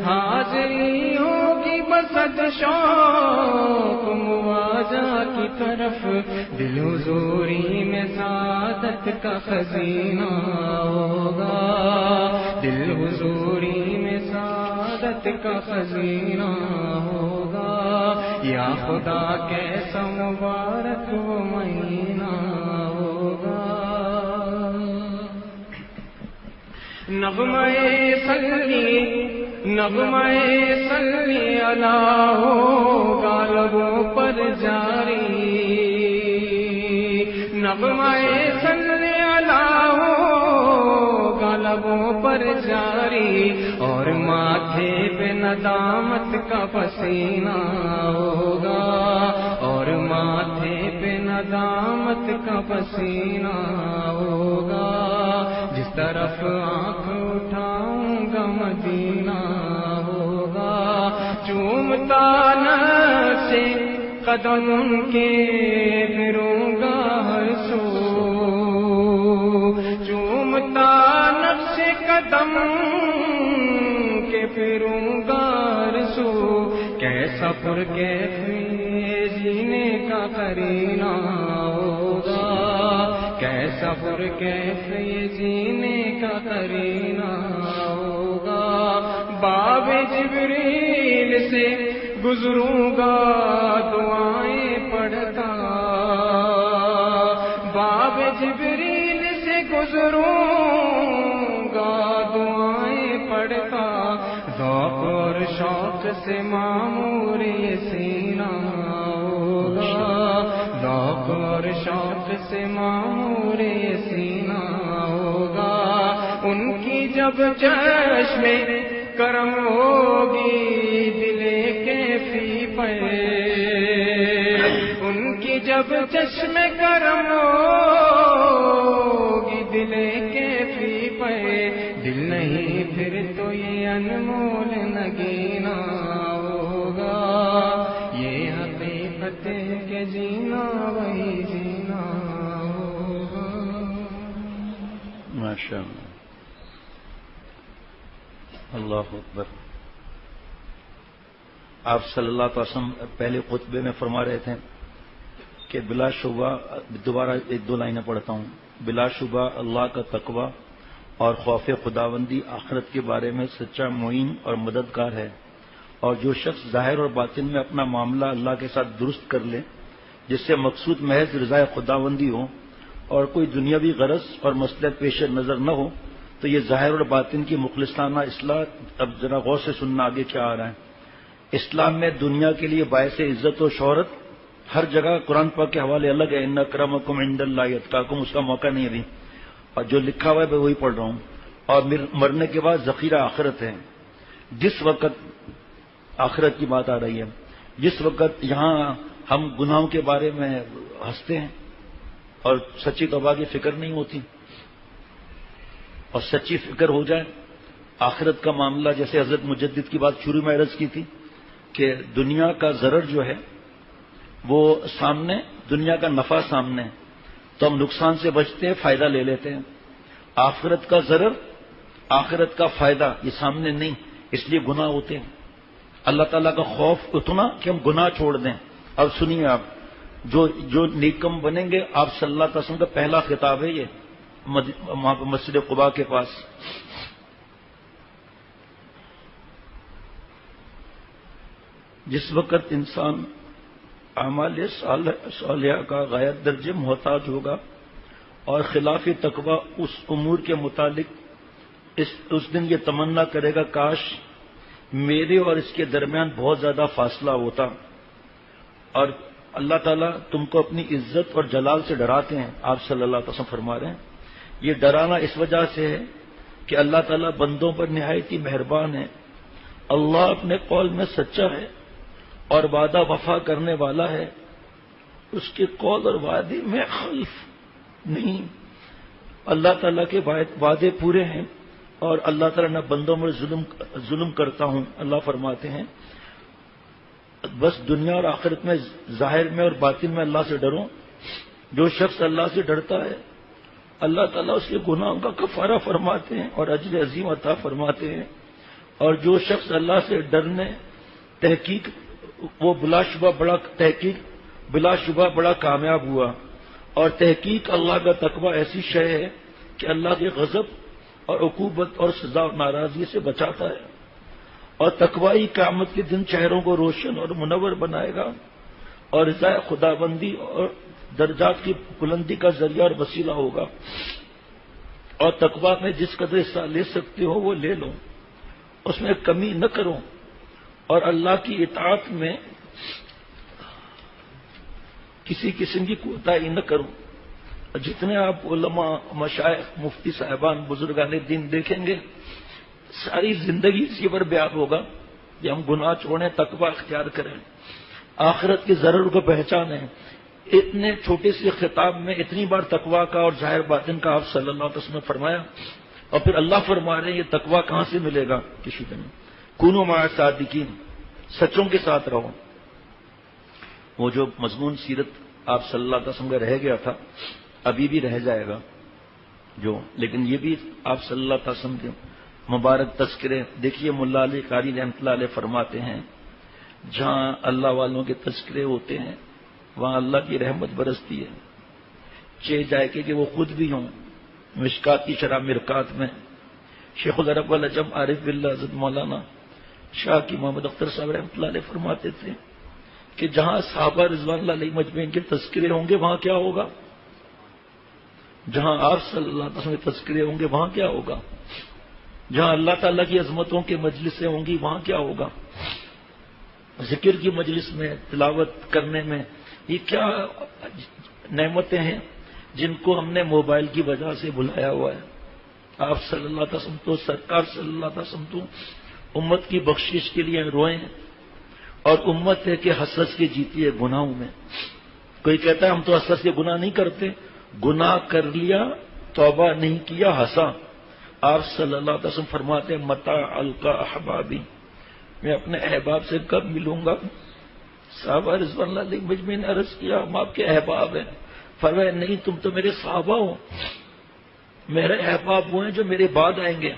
حاضری ہوگی بسد شوق مواجہ کی طرف، دل حضوری میں سعادت کا خزینہ ہوگا، دل حضوری میں سعادت کا خزینہ ہوگا۔ یا خدا کیسا مبارک وہ مہینہ ہوگا۔ نغمہ صلی اللہ ہوگا لبوں پر جاری، نغمہ صلی اللہ ہوگا لبوں پر جاری، اور ماتھے پہ ندامت کا پسینہ ہوگا، اور ماتھے پہ ندامت کا پسینہ ہوگا، جس طرف آنکھ اٹھاؤں گا مدینہ چومتا نقش قدم کے پھروں گا ہر سو، چومتا نقش قدم کے پھروں گا ہر سو، کیسا پرکیف جینے کا قرینہ ہوگا، کیسا پرکیف جینے کا قرینہ ہوگا، باب جبریل سے گزروں گا دعائیں پڑھتا، باب جبریل سے گزروں گا دعائیں پڑھتا، ذوق اور شوق سے معمور یہ سینہ ہوگا، ذوق اور شوق سے معمور یہ سینہ ہوگا، ان کی جب چشم کرم ہوگی دلے کے فی پہ، ان کی جب چشم کرم ہوگی دلے کے فی پہ، دل نہیں پھر تو یہ انمول نگینا ہوگا، یہ حقیقت ہے کہ جینا وہی جینا ہوگا۔ ماشاءاللہ، اللہ اکبر۔ آپ صلی اللہ علیہ وسلم پہلے خطبے میں فرما رہے تھے کہ بلا شبہ، دوبارہ ایک دو لائنیں پڑھتا ہوں، بلا شبہ اللہ کا تقوی اور خوف خداوندی آخرت کے بارے میں سچا معین اور مددگار ہے، اور جو شخص ظاہر اور باطن میں اپنا معاملہ اللہ کے ساتھ درست کر لے، جس سے مقصود محض رضا خداوندی ہو اور کوئی دنیاوی غرض اور مصلحت پیش نظر نہ ہو، تو یہ ظاہر اور باطن کی مخلصانہ اصلاح، اب ذرا غور سے سننا آگے کیا آ رہا ہے۔ اسلام میں دنیا کے لیے باعث عزت و شہرت ہر جگہ قرآن پاک کے حوالے الگ ہے، ان اکرمکم عند اللہ اتقاکم، اس کا موقع نہیں ابھی، اور جو لکھا ہوا ہے میں وہی پڑھ رہا ہوں، اور مرنے کے بعد ذخیرہ آخرت ہے۔ جس وقت آخرت کی بات آ رہی ہے، جس وقت یہاں ہم گناہوں کے بارے میں ہنستے ہیں اور سچی توبہ کی فکر نہیں ہوتی، اور سچی فکر ہو جائے آخرت کا معاملہ، جیسے حضرت مجدد کی بات شروع میں عرض کی تھی کہ دنیا کا ضرر جو ہے وہ سامنے، دنیا کا نفع سامنے، تو ہم نقصان سے بچتے ہیں، فائدہ لے لیتے ہیں۔ آخرت کا ضرر، آخرت کا فائدہ یہ سامنے نہیں، اس لیے گناہ ہوتے ہیں۔ اللہ تعالیٰ کا خوف اتنا کہ ہم گناہ چھوڑ دیں۔ اب سنیے آپ، جو نیکم بنیں گے، آپ صلی اللہ علیہ وسلم کا پہلا خطاب ہے یہ، وہاں پہ مسجد قباء کے پاس۔ جس وقت انسان اعمال صالحہ کا غایت درجے محتاج ہوگا اور خلاف تقوی اس امور کے متعلق اس دن یہ تمنا کرے گا کاش میرے اور اس کے درمیان بہت زیادہ فاصلہ ہوتا۔ اور اللہ تعالیٰ تم کو اپنی عزت اور جلال سے ڈراتے ہیں، آپ صلی اللہ علیہ وسلم فرما رہے ہیں۔ یہ ڈرانا اس وجہ سے ہے کہ اللہ تعالیٰ بندوں پر نہایت ہی مہربان ہے، اللہ اپنے قول میں سچا ہے اور وعدہ وفا کرنے والا ہے، اس کے قول اور وعدے میں خلف نہیں۔ اللہ تعالیٰ کے وعدے پورے ہیں، اور اللہ تعالیٰ نہ بندوں میں ظلم کرتا ہوں۔ اللہ فرماتے ہیں بس دنیا اور آخرت میں، ظاہر میں اور باطن میں اللہ سے ڈرو۔ جو شخص اللہ سے ڈرتا ہے اللہ تعالیٰ اس کے گناہوں کا کفارہ فرماتے ہیں اور اجر عظیم عطا فرماتے ہیں۔ اور جو شخص اللہ سے ڈرنے، تحقیق وہ بلا شبہ بڑا کامیاب ہوا۔ اور تحقیق اللہ کا تقوی ایسی شے ہے کہ اللہ کے غضب اور عقوبت اور سزا اور ناراضگی سے بچاتا ہے، اور تقوی قیامت کے دن چہروں کو روشن اور منور بنائے گا، اور رضا خداوندی اور درجات کی بلندی کا ذریعہ اور وسیلہ ہوگا۔ اور تقوی میں جس قدر حصہ لے سکتے ہو وہ لے لو، اس میں کمی نہ کرو، اور اللہ کی اطاعت میں کسی قسم کی کوتاہی نہ کرو۔ جتنے آپ علماء، مشائخ، مفتی صاحبان، بزرگان دین دیکھیں گے، ساری زندگی اسی پر بیان ہوگا کہ ہم گناہ چھوڑیں، تقوی اختیار کریں، آخرت کے ضرر کو پہچانیں۔ اتنے چھوٹے سے خطاب میں اتنی بار تقوی کا اور ظاہر باطن کا آپ صلی اللہ علیہ وسلم نے فرمایا، اور پھر اللہ فرما رہے ہیں یہ تقوی کہاں سے ملے گا؟ کسی دن کونوا مع صادقین، سچوں کے ساتھ رہو. وہ جو مضمون سیرت آپ صلی اللہ علیہ وسلم کا رہ گیا تھا ابھی بھی رہ جائے گا لیکن یہ بھی آپ صلی اللہ علیہ وسلم کے مبارک تذکرے. دیکھیے ملا علی قاری رحمۃ اللہ علیہ فرماتے ہیں جہاں اللہ والوں کے تذکرے ہوتے ہیں وہاں اللہ کی رحمت برستی ہے. جائے کہ وہ خود بھی ہوں. مشکات کی شرح مرکات میں شیخ العرب والعجم عارف باللہ حضرت مولانا شاہ کی محمد اختر صاحب رحمۃ اللہ علیہ فرماتے تھے کہ جہاں صحابہ رضوان اللہ علیہ مجمعین کے تذکرے ہوں گے وہاں کیا ہوگا؟ جہاں آپ صلی اللہ علیہ وسلم کے تذکرے ہوں گے وہاں کیا ہوگا؟ جہاں اللہ تعالیٰ کی عظمتوں کے مجلسیں ہوں گی وہاں کیا ہوگا؟ ذکر کی مجلس میں تلاوت کرنے میں یہ کیا نعمتیں ہیں جن کو ہم نے موبائل کی وجہ سے بلایا ہوا ہے. آپ صلی اللہ علیہ وسلم تو سرکار صلی اللہ علیہ وسلم تو امت کی بخشش کے لیے روئیں اور امت ہے کہ حسرت کے جیتی ہے گناہوں میں. کوئی کہتا ہے ہم تو حسرت کے گناہ نہیں کرتے. گناہ کر لیا توبہ نہیں کیا ہنسا. آپ صلی اللہ علیہ وسلم فرماتے ہیں متا القا احبابی میں اپنے احباب سے کب ملوں گا؟ صحابہ رضوان اللہ علیہ مجمعین نے عرض کیا ہم آپ کے احباب ہیں. فرمایا نہیں تم تو میرے صحابہ ہو. میرے احباب وہ ہیں جو میرے بعد آئیں گے.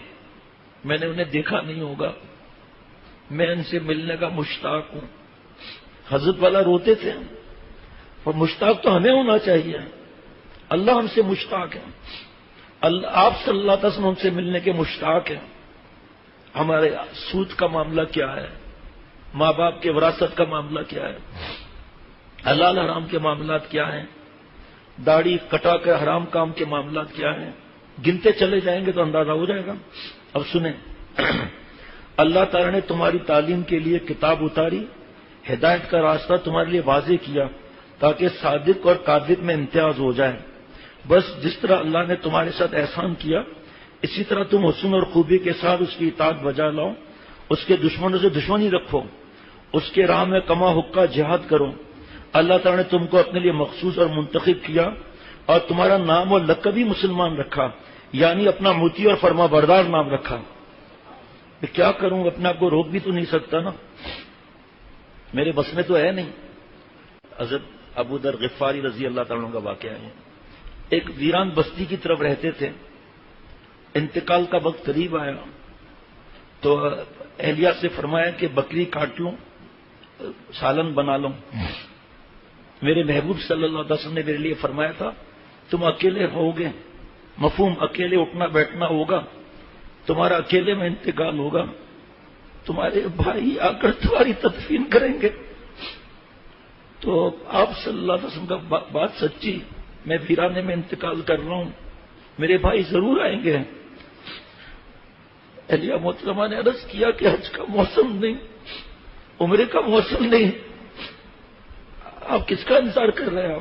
میں نے انہیں دیکھا نہیں ہوگا. میں ان سے ملنے کا مشتاق ہوں. حضرت والا روتے تھے اور مشتاق تو ہمیں ہونا چاہیے. اللہ ہم سے مشتاق ہے. آپ صلی اللہ علیہ وسلم ہم سے ملنے کے مشتاق ہیں. ہمارے سود کا معاملہ کیا ہے؟ ماں باپ کے وراثت کا معاملہ کیا ہے؟ حلال حرام کے معاملات کیا ہیں؟ داڑھی کٹا کر حرام کام کے معاملات کیا ہیں؟ گنتے چلے جائیں گے تو اندازہ ہو جائے گا. اب سنیں اللہ تعالیٰ نے تمہاری تعلیم کے لیے کتاب اتاری, ہدایت کا راستہ تمہارے لیے واضح کیا تاکہ صادق اور کاذب میں امتیاز ہو جائے. بس جس طرح اللہ نے تمہارے ساتھ احسان کیا اسی طرح تم حسن اور خوبی کے ساتھ اس کی اطاعت بجا لاؤ. اس کے دشمنوں سے دشمنی رکھو, اس کے راہ میں کما حقہ جہاد کرو. اللہ تعالیٰ نے تم کو اپنے لیے مخصوص اور منتخب کیا اور تمہارا نام اور لقب بھی مسلمان رکھا, یعنی اپنا مطیع اور فرما بردار نام رکھا. میں کیا کروں, اپنے آپ کو روک بھی تو نہیں سکتا نا, میرے بس میں تو ہے نہیں. حضرت ابو ذر غفاری رضی اللہ تعالیٰ عنہ کا واقعہ ہے. ایک ویران بستی کی طرف رہتے تھے. انتقال کا وقت قریب آیا تو اہلیہ سے فرمایا کہ بکری کاٹ لوں, سالن بنا لوں. میرے محبوب صلی اللہ علیہ وسلم نے میرے لیے فرمایا تھا تم اکیلے رہو گے, مفہوم اکیلے اٹھنا بیٹھنا ہوگا, تمہارا اکیلے میں انتقال ہوگا, تمہارے بھائی آ کر تمہاری تدفین کریں گے. تو آپ صلی اللہ علیہ وسلم کا بات سچی, میں ویرانے میں انتقال کر رہا ہوں, میرے بھائی ضرور آئیں گے. اہلیہ محترمہ نے عرض کیا کہ حج کا موسم نہیں, عمرے کا موسم نہیں, آپ کس کا انتظار کر رہے ہیں؟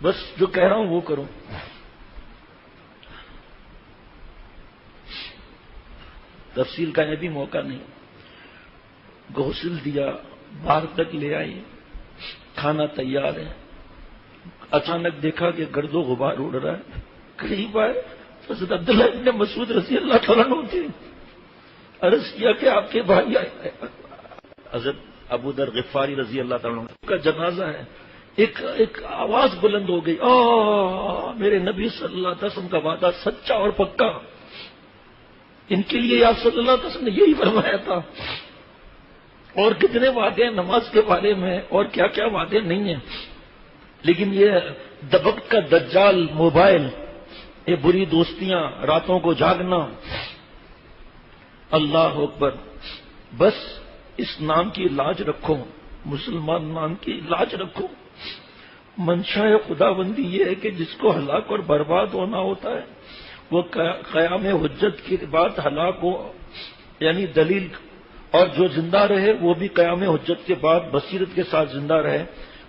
بس جو کہہ رہا ہوں وہ کرو. تفصیل کا یہ بھی موقع نہیں. غسل دیا, باہر تک لے آئی, کھانا تیار ہے. اچانک دیکھا کہ گرد و غبار اڑ رہا ہے. قریب آئے حضرت عبداللہ ابن مسعود رضی اللہ تعالیٰ عنہ تھے. عرض کیا کہ آپ کے بھائی آئے. حضرت ابو ذر غفاری رضی اللہ تعالیٰ عنہ کا جنازہ ہے. ایک آواز بلند ہو گئی, میرے نبی صلی اللہ علیہ وسلم کا وعدہ سچا اور پکا. ان کے لیے آپ صلی اللہ علیہ وسلم نے یہی فرمایا تھا. اور کتنے وعدے ہیں نماز کے بارے میں, اور کیا کیا وعدے نہیں ہیں. لیکن یہ دبک کا دجال موبائل, یہ بری دوستیاں, راتوں کو جاگنا. اللہ اکبر. بس اس نام کی لاج رکھو, مسلمان نام کی لاج رکھو. منشا خدا بندی یہ ہے کہ جس کو ہلاک اور برباد ہونا ہوتا ہے وہ قیام حجت کے بعد ہلاک ہو, یعنی دلیل. اور جو زندہ رہے وہ بھی قیام حجت کے بعد بصیرت کے ساتھ زندہ رہے.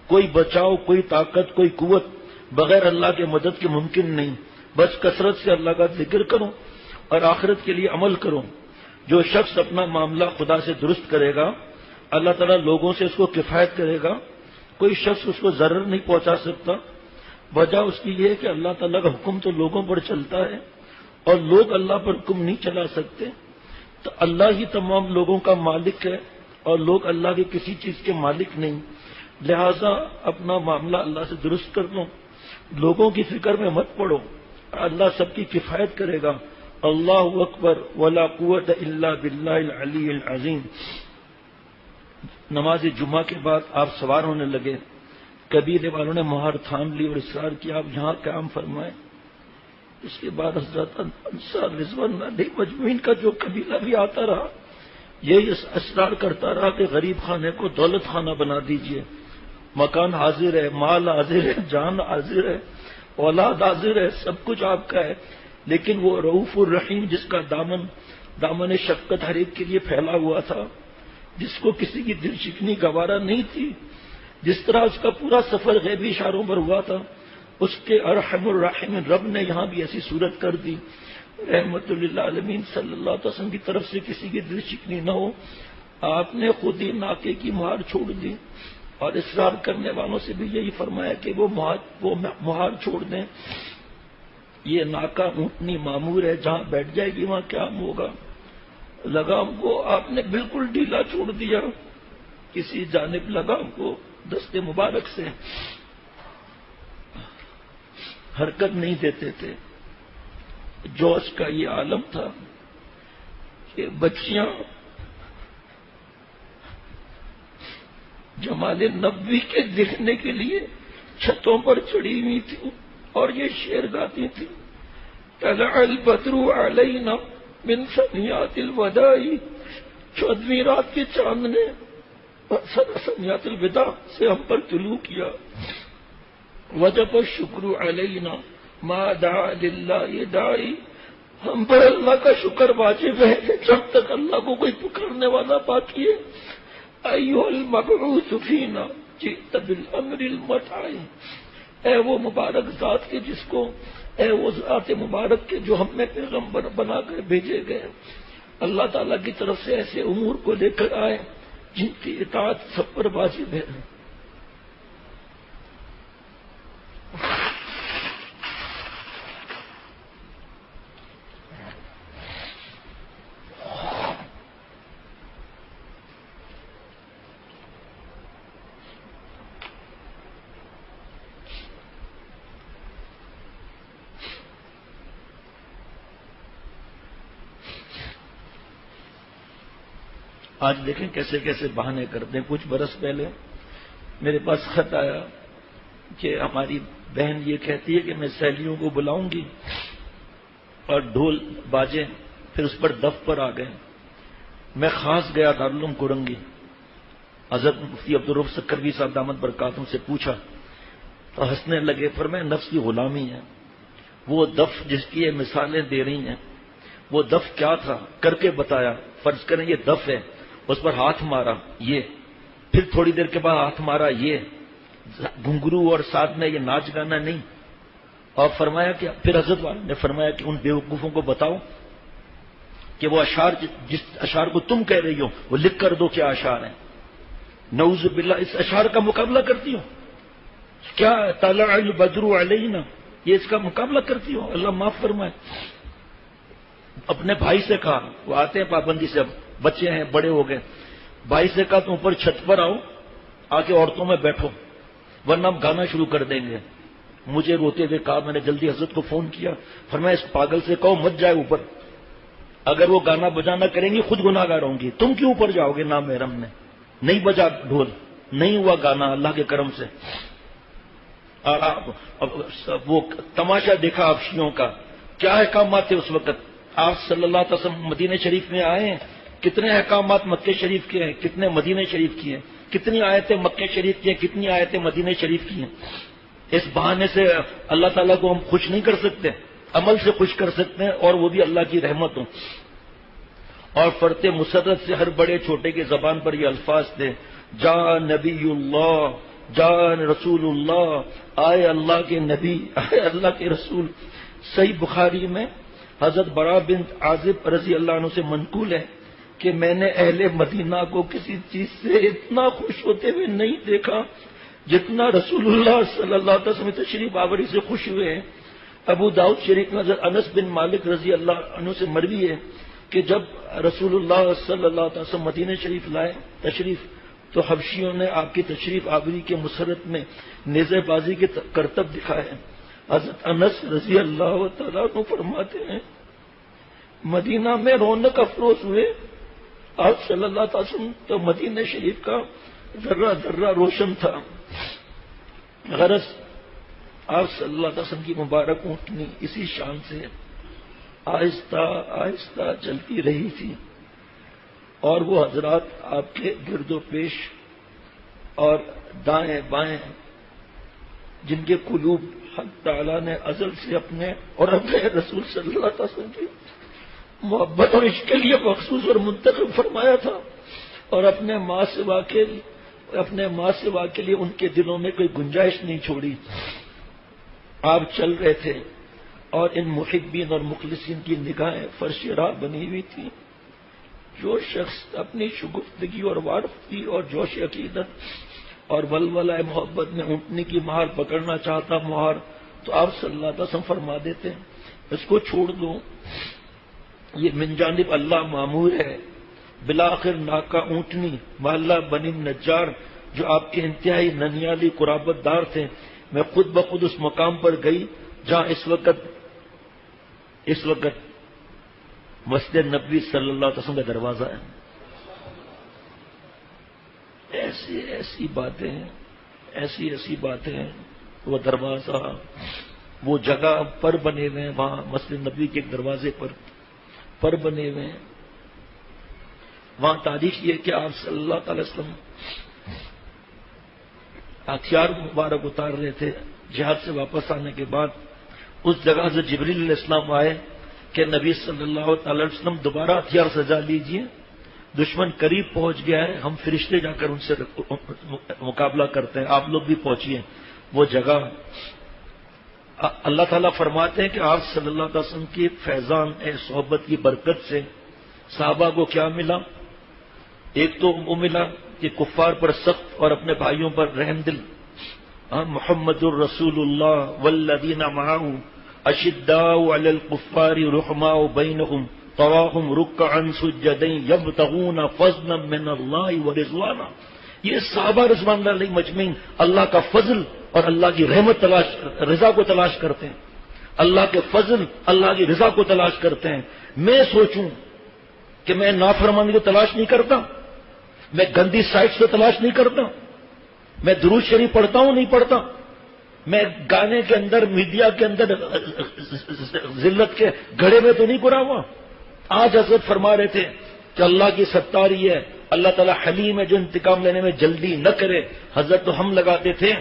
کوئی بچاؤ, کوئی طاقت, کوئی قوت بغیر اللہ کے مدد کے ممکن نہیں. بس کثرت سے اللہ کا ذکر کرو اور آخرت کے لیے عمل کرو. جو شخص اپنا معاملہ خدا سے درست کرے گا اللہ تعالیٰ لوگوں سے اس کو کفایت کرے گا. کوئی شخص اس کو ضرر نہیں پہنچا سکتا. وجہ اس کی یہ ہے کہ اللہ تعالیٰ کا حکم تو لوگوں پر چلتا ہے اور لوگ اللہ پر حکم نہیں چلا سکتے، تو اللہ ہی تمام لوگوں کا مالک ہے اور لوگ اللہ کے کسی چیز کے مالک نہیں، لہذا اپنا معاملہ اللہ سے درست کر لو، لوگوں کی فکر میں مت پڑو، اللہ سب کی کفایت کرے گا۔ اللہ اکبر ولا قوت الا باللہ العلی العظیم۔ نماز جمعہ کے بعد آپ سوار ہونے لگے، قبیلے والوں نے مہار تھام لی اور اصرار کیا آپ یہاں قیام فرمائیں۔ اس کے بعد حضرت انصار رضوان علیہ مجمعین کا جو قبیلہ بھی آتا رہا، یہی اصرار کرتا رہا کہ غریب خانے کو دولت خانہ بنا دیجئے، مکان حاضر ہے، مال حاضر ہے، جان حاضر ہے، اولاد حاضر ہے، سب کچھ آپ کا ہے، لیکن وہ رؤوف الرحیم جس کا دامن شفقت ہر ایک کے لیے پھیلا ہوا تھا، جس کو کسی کی دل شکنی گوارا نہیں تھی، جس طرح اس کا پورا سفر غیبی اشاروں پر ہوا تھا، اس کے ارحم الراحمین رب نے یہاں بھی ایسی صورت کر دی، رحمت للعالمین صلی اللہ علیہ وسلم کی طرف سے کسی کی دل شکنی نہ ہو۔ آپ نے خود ہی ناکے کی مہار چھوڑ دی اور اصرار کرنے والوں سے بھی یہی فرمایا کہ وہ مہار چھوڑ دیں، یہ ناکا اونٹنی معمور ہے، جہاں بیٹھ جائے گی وہاں قیام ہوگا۔ لگام کو آپ نے بالکل ڈھیلا چھوڑ دیا، کسی جانب لگام کو دست مبارک سے حرکت نہیں دیتے تھے۔ جوش کا یہ عالم تھا کہ بچیاں جمال نبوی کے دیکھنے کے لیے چھتوں پر چڑھی ہوئی تھیں اور یہ شعر گاتی تھیں، طلع البدر علینا من ثنیات الوداع، 14ویں رات کے چاند نے ثنیات الوداع سے ہم پر طلوع کیا، وجب الشکر علینا ما دعا للہ داعی، ہم پر اللہ کا شکر واجب ہے کہ جب تک اللہ کو کوئی پکارنے والا باقی ہے۔ ایھا المبعوث فینا جئت بالامر المطاع، اے وہ مبارک ذات کے جس کو، اے وہ ذات مبارک کے جو ہم میں پیغمبر بنا کر بھیجے گئے، اللہ تعالیٰ کی طرف سے ایسے امور کو لے کر آئے جن کی اطاعت سب پر واجب ہے۔ آج دیکھیں کیسے کیسے بہانے کرتے ہیں۔ کچھ برس پہلے میرے پاس خط آیا کہ ہماری بہن یہ کہتی ہے کہ میں سہیلیوں کو بلاؤں گی اور ڈھول باجے، پھر اس پر دف پر آ گئے۔ میں خاص گیا دارالعلوم کورنگی، حضرت مفتی عبدالرؤف سکروی صاحب دامت برکاتہم سے پوچھا تو ہنسنے لگے، فرمایا نفس کی غلامی ہے۔ وہ دف جس کی یہ مثالیں دے رہی ہیں، وہ دف کیا تھا کر کے بتایا۔ فرض کریں یہ دف ہے، اس پر ہاتھ مارا یہ، پھر تھوڑی دیر کے بعد ہاتھ مارا یہ، گھنگرو اور ساتھ میں یہ ناچ گانا نہیں۔ اور فرمایا کہ پھر حضرت والا نے فرمایا کہ ان بیوقوفوں کو بتاؤ کہ وہ اشعار جس اشعار کو تم کہہ رہی ہو وہ لکھ کر دو کیا اشعار ہیں۔ نعوذ باللہ اس اشعار کا مقابلہ کرتی ہو کیا؟ طلع البدر علینا، یہ اس کا مقابلہ کرتی ہو؟ اللہ معاف فرمائے۔ اپنے بھائی سے کہا، وہ آتے ہیں پابندی سے، اب بچے ہیں بڑے ہو گئے، بھائی سے کہا تم اوپر چھت پر آؤ، آ کے عورتوں میں بیٹھو ورنہ ہم گانا شروع کر دیں گے۔ مجھے روتے ہوئے کہا، میں نے جلدی حضرت کو فون کیا، فرمایا اس پاگل سے کہو مت جائے اوپر، اگر وہ گانا بجانا کریں گی خود گناہ گار ہوں گی، تم کیوں اوپر جاؤ گے نامحرم میں؟ نہیں بجا ڈھول، نہیں ہوا گانا اللہ کے کرم سے۔ وہ تماشا دیکھا آپ شیعوں کا، کیا احکامات تھے اس وقت؟ آپ صلی اللہ علیہ وسلم مدینہ شریف میں آئے ہیں، کتنے احکامات مکہ شریف کے ہیں، کتنے مدینہ شریف کی ہیں، کتنی آیتیں مکہ شریف کی ہیں، کتنی آیتیں مدینہ شریف کی ہیں۔ اس بہانے سے اللہ تعالیٰ کو ہم خوش نہیں کر سکتے، عمل سے خوش کر سکتے ہیں، اور وہ بھی اللہ کی رحمتوں۔ اور فرت مسرت سے ہر بڑے چھوٹے کی زبان پر یہ الفاظ تھے، جا نبی اللہ، جان رسول اللہ، آئے اللہ کے نبی، آئے اللہ کے رسول۔ صحیح بخاری میں حضرت برا بنت عازب رضی اللہ عنہ سے منقول ہے کہ میں نے اہل مدینہ کو کسی چیز سے اتنا خوش ہوتے ہوئے نہیں دیکھا جتنا رسول اللہ صلی اللہ علیہ وسلم تشریف آوری سے خوش ہوئے ہیں. ابو داؤد شریف میں حضرت انس بن مالک رضی اللہ عنہ سے مروی ہے کہ جب رسول اللہ صلی اللہ علیہ وسلم مدینہ شریف لائے تشریف تو حبشیوں نے آپ کی تشریف آوری کے مسرت میں نیزہ بازی کے کرتب دکھائے. حضرت انس رضی اللہ تعالیٰ عنہ فرماتے ہیں مدینہ میں رونق افروز ہوئے. آپ صلی اللہ علیہ وسلم تو مدینہ شریف کا ذرہ ذرہ روشن تھا. غرض آپ صلی اللہ علیہ وسلم کی مبارک اونٹنی اسی شان سے آہستہ آہستہ چلتی رہی تھی اور وہ حضرات آپ کے گرد و پیش اور دائیں بائیں جن کے قلوب حق تعالیٰ نے ازل سے اپنے اور اپنے رسول صلی اللہ علیہ وسلم کی محبت اور عشق کے لیے مخصوص اور منتخب فرمایا تھا اور اپنے ماں سوا کے لیے ان کے دلوں میں کوئی گنجائش نہیں چھوڑی. آپ چل رہے تھے اور ان محبین اور مخلصین کی نگاہیں فرش راہ بنی ہوئی تھی. جو شخص اپنی شگفتگی اور وارفتی اور جوش عقیدت اور ولولہ محبت میں اونٹنے کی مہار پکڑنا چاہتا مہار تو آپ صلی اللہ علیہ وسلم فرما دیتے ہیں اس کو چھوڑ دو، یہ من جانب اللہ معمور ہے. بلاخر ناکا اونٹنی محلہ بنی نجار جو آپ کے انتہائی ننیالی قرابت دار تھے، میں خود بخود اس مقام پر گئی جہاں اس وقت مسجد نبوی صلی اللہ علیہ وسلم کا دروازہ ہے. ایسی باتیں وہ دروازہ وہ جگہ پر بنے ہوئے ہیں وہاں مسجد نبوی کے ایک دروازے پر بنے ہوئے ہیں. وہاں تاریخ یہ کہ آپ صلی اللہ تعالی وسلم ہتھیار مبارک اتار رہے تھے. جہاد سے واپس آنے کے بعد اس جگہ سے جبریل علیہ السلام آئے کہ نبی صلی اللہ تعالی وسلم دوبارہ ہتھیار سجا لیجئے، دشمن قریب پہنچ گیا ہے، ہم فرشتے جا کر ان سے مقابلہ کرتے ہیں، آپ لوگ بھی پہنچیے. وہ جگہ اللہ تعالیٰ فرماتے ہیں کہ آپ صلی اللہ علیہ وسلم کی فیضان صحبت کی برکت سے صحابہ کو کیا ملا؟ ایک تو وہ ملا کہ کفار پر سخت اور اپنے بھائیوں پر رحم دل. محمد الرسول اللہ والذین معہ اشداء علی الکفار رحماء بینہم تراہم رکعا سجدا یبتغون فضلا من اللہ ورضوانا. یہ صحابہ رضوان اللہ علیہ مجمعین اللہ کا فضل اور اللہ کی رحمت رضا کو تلاش کرتے ہیں، اللہ کے فضل اللہ کی رضا کو تلاش کرتے ہیں. میں سوچوں کہ میں نافرمانی کو تلاش نہیں کرتا، میں گندی سائٹس کو تلاش نہیں کرتا، میں درود شریف پڑھتا ہوں نہیں پڑھتا، میں گانے کے اندر میڈیا کے اندر ذلت کے گھڑے میں تو نہیں پڑا ہوا. آج حضرت فرما رہے تھے کہ اللہ کی ستاری ہے، اللہ تعالیٰ حلیم ہے جو انتقام لینے میں جلدی نہ کرے. حضرت تو ہم لگاتے تھے،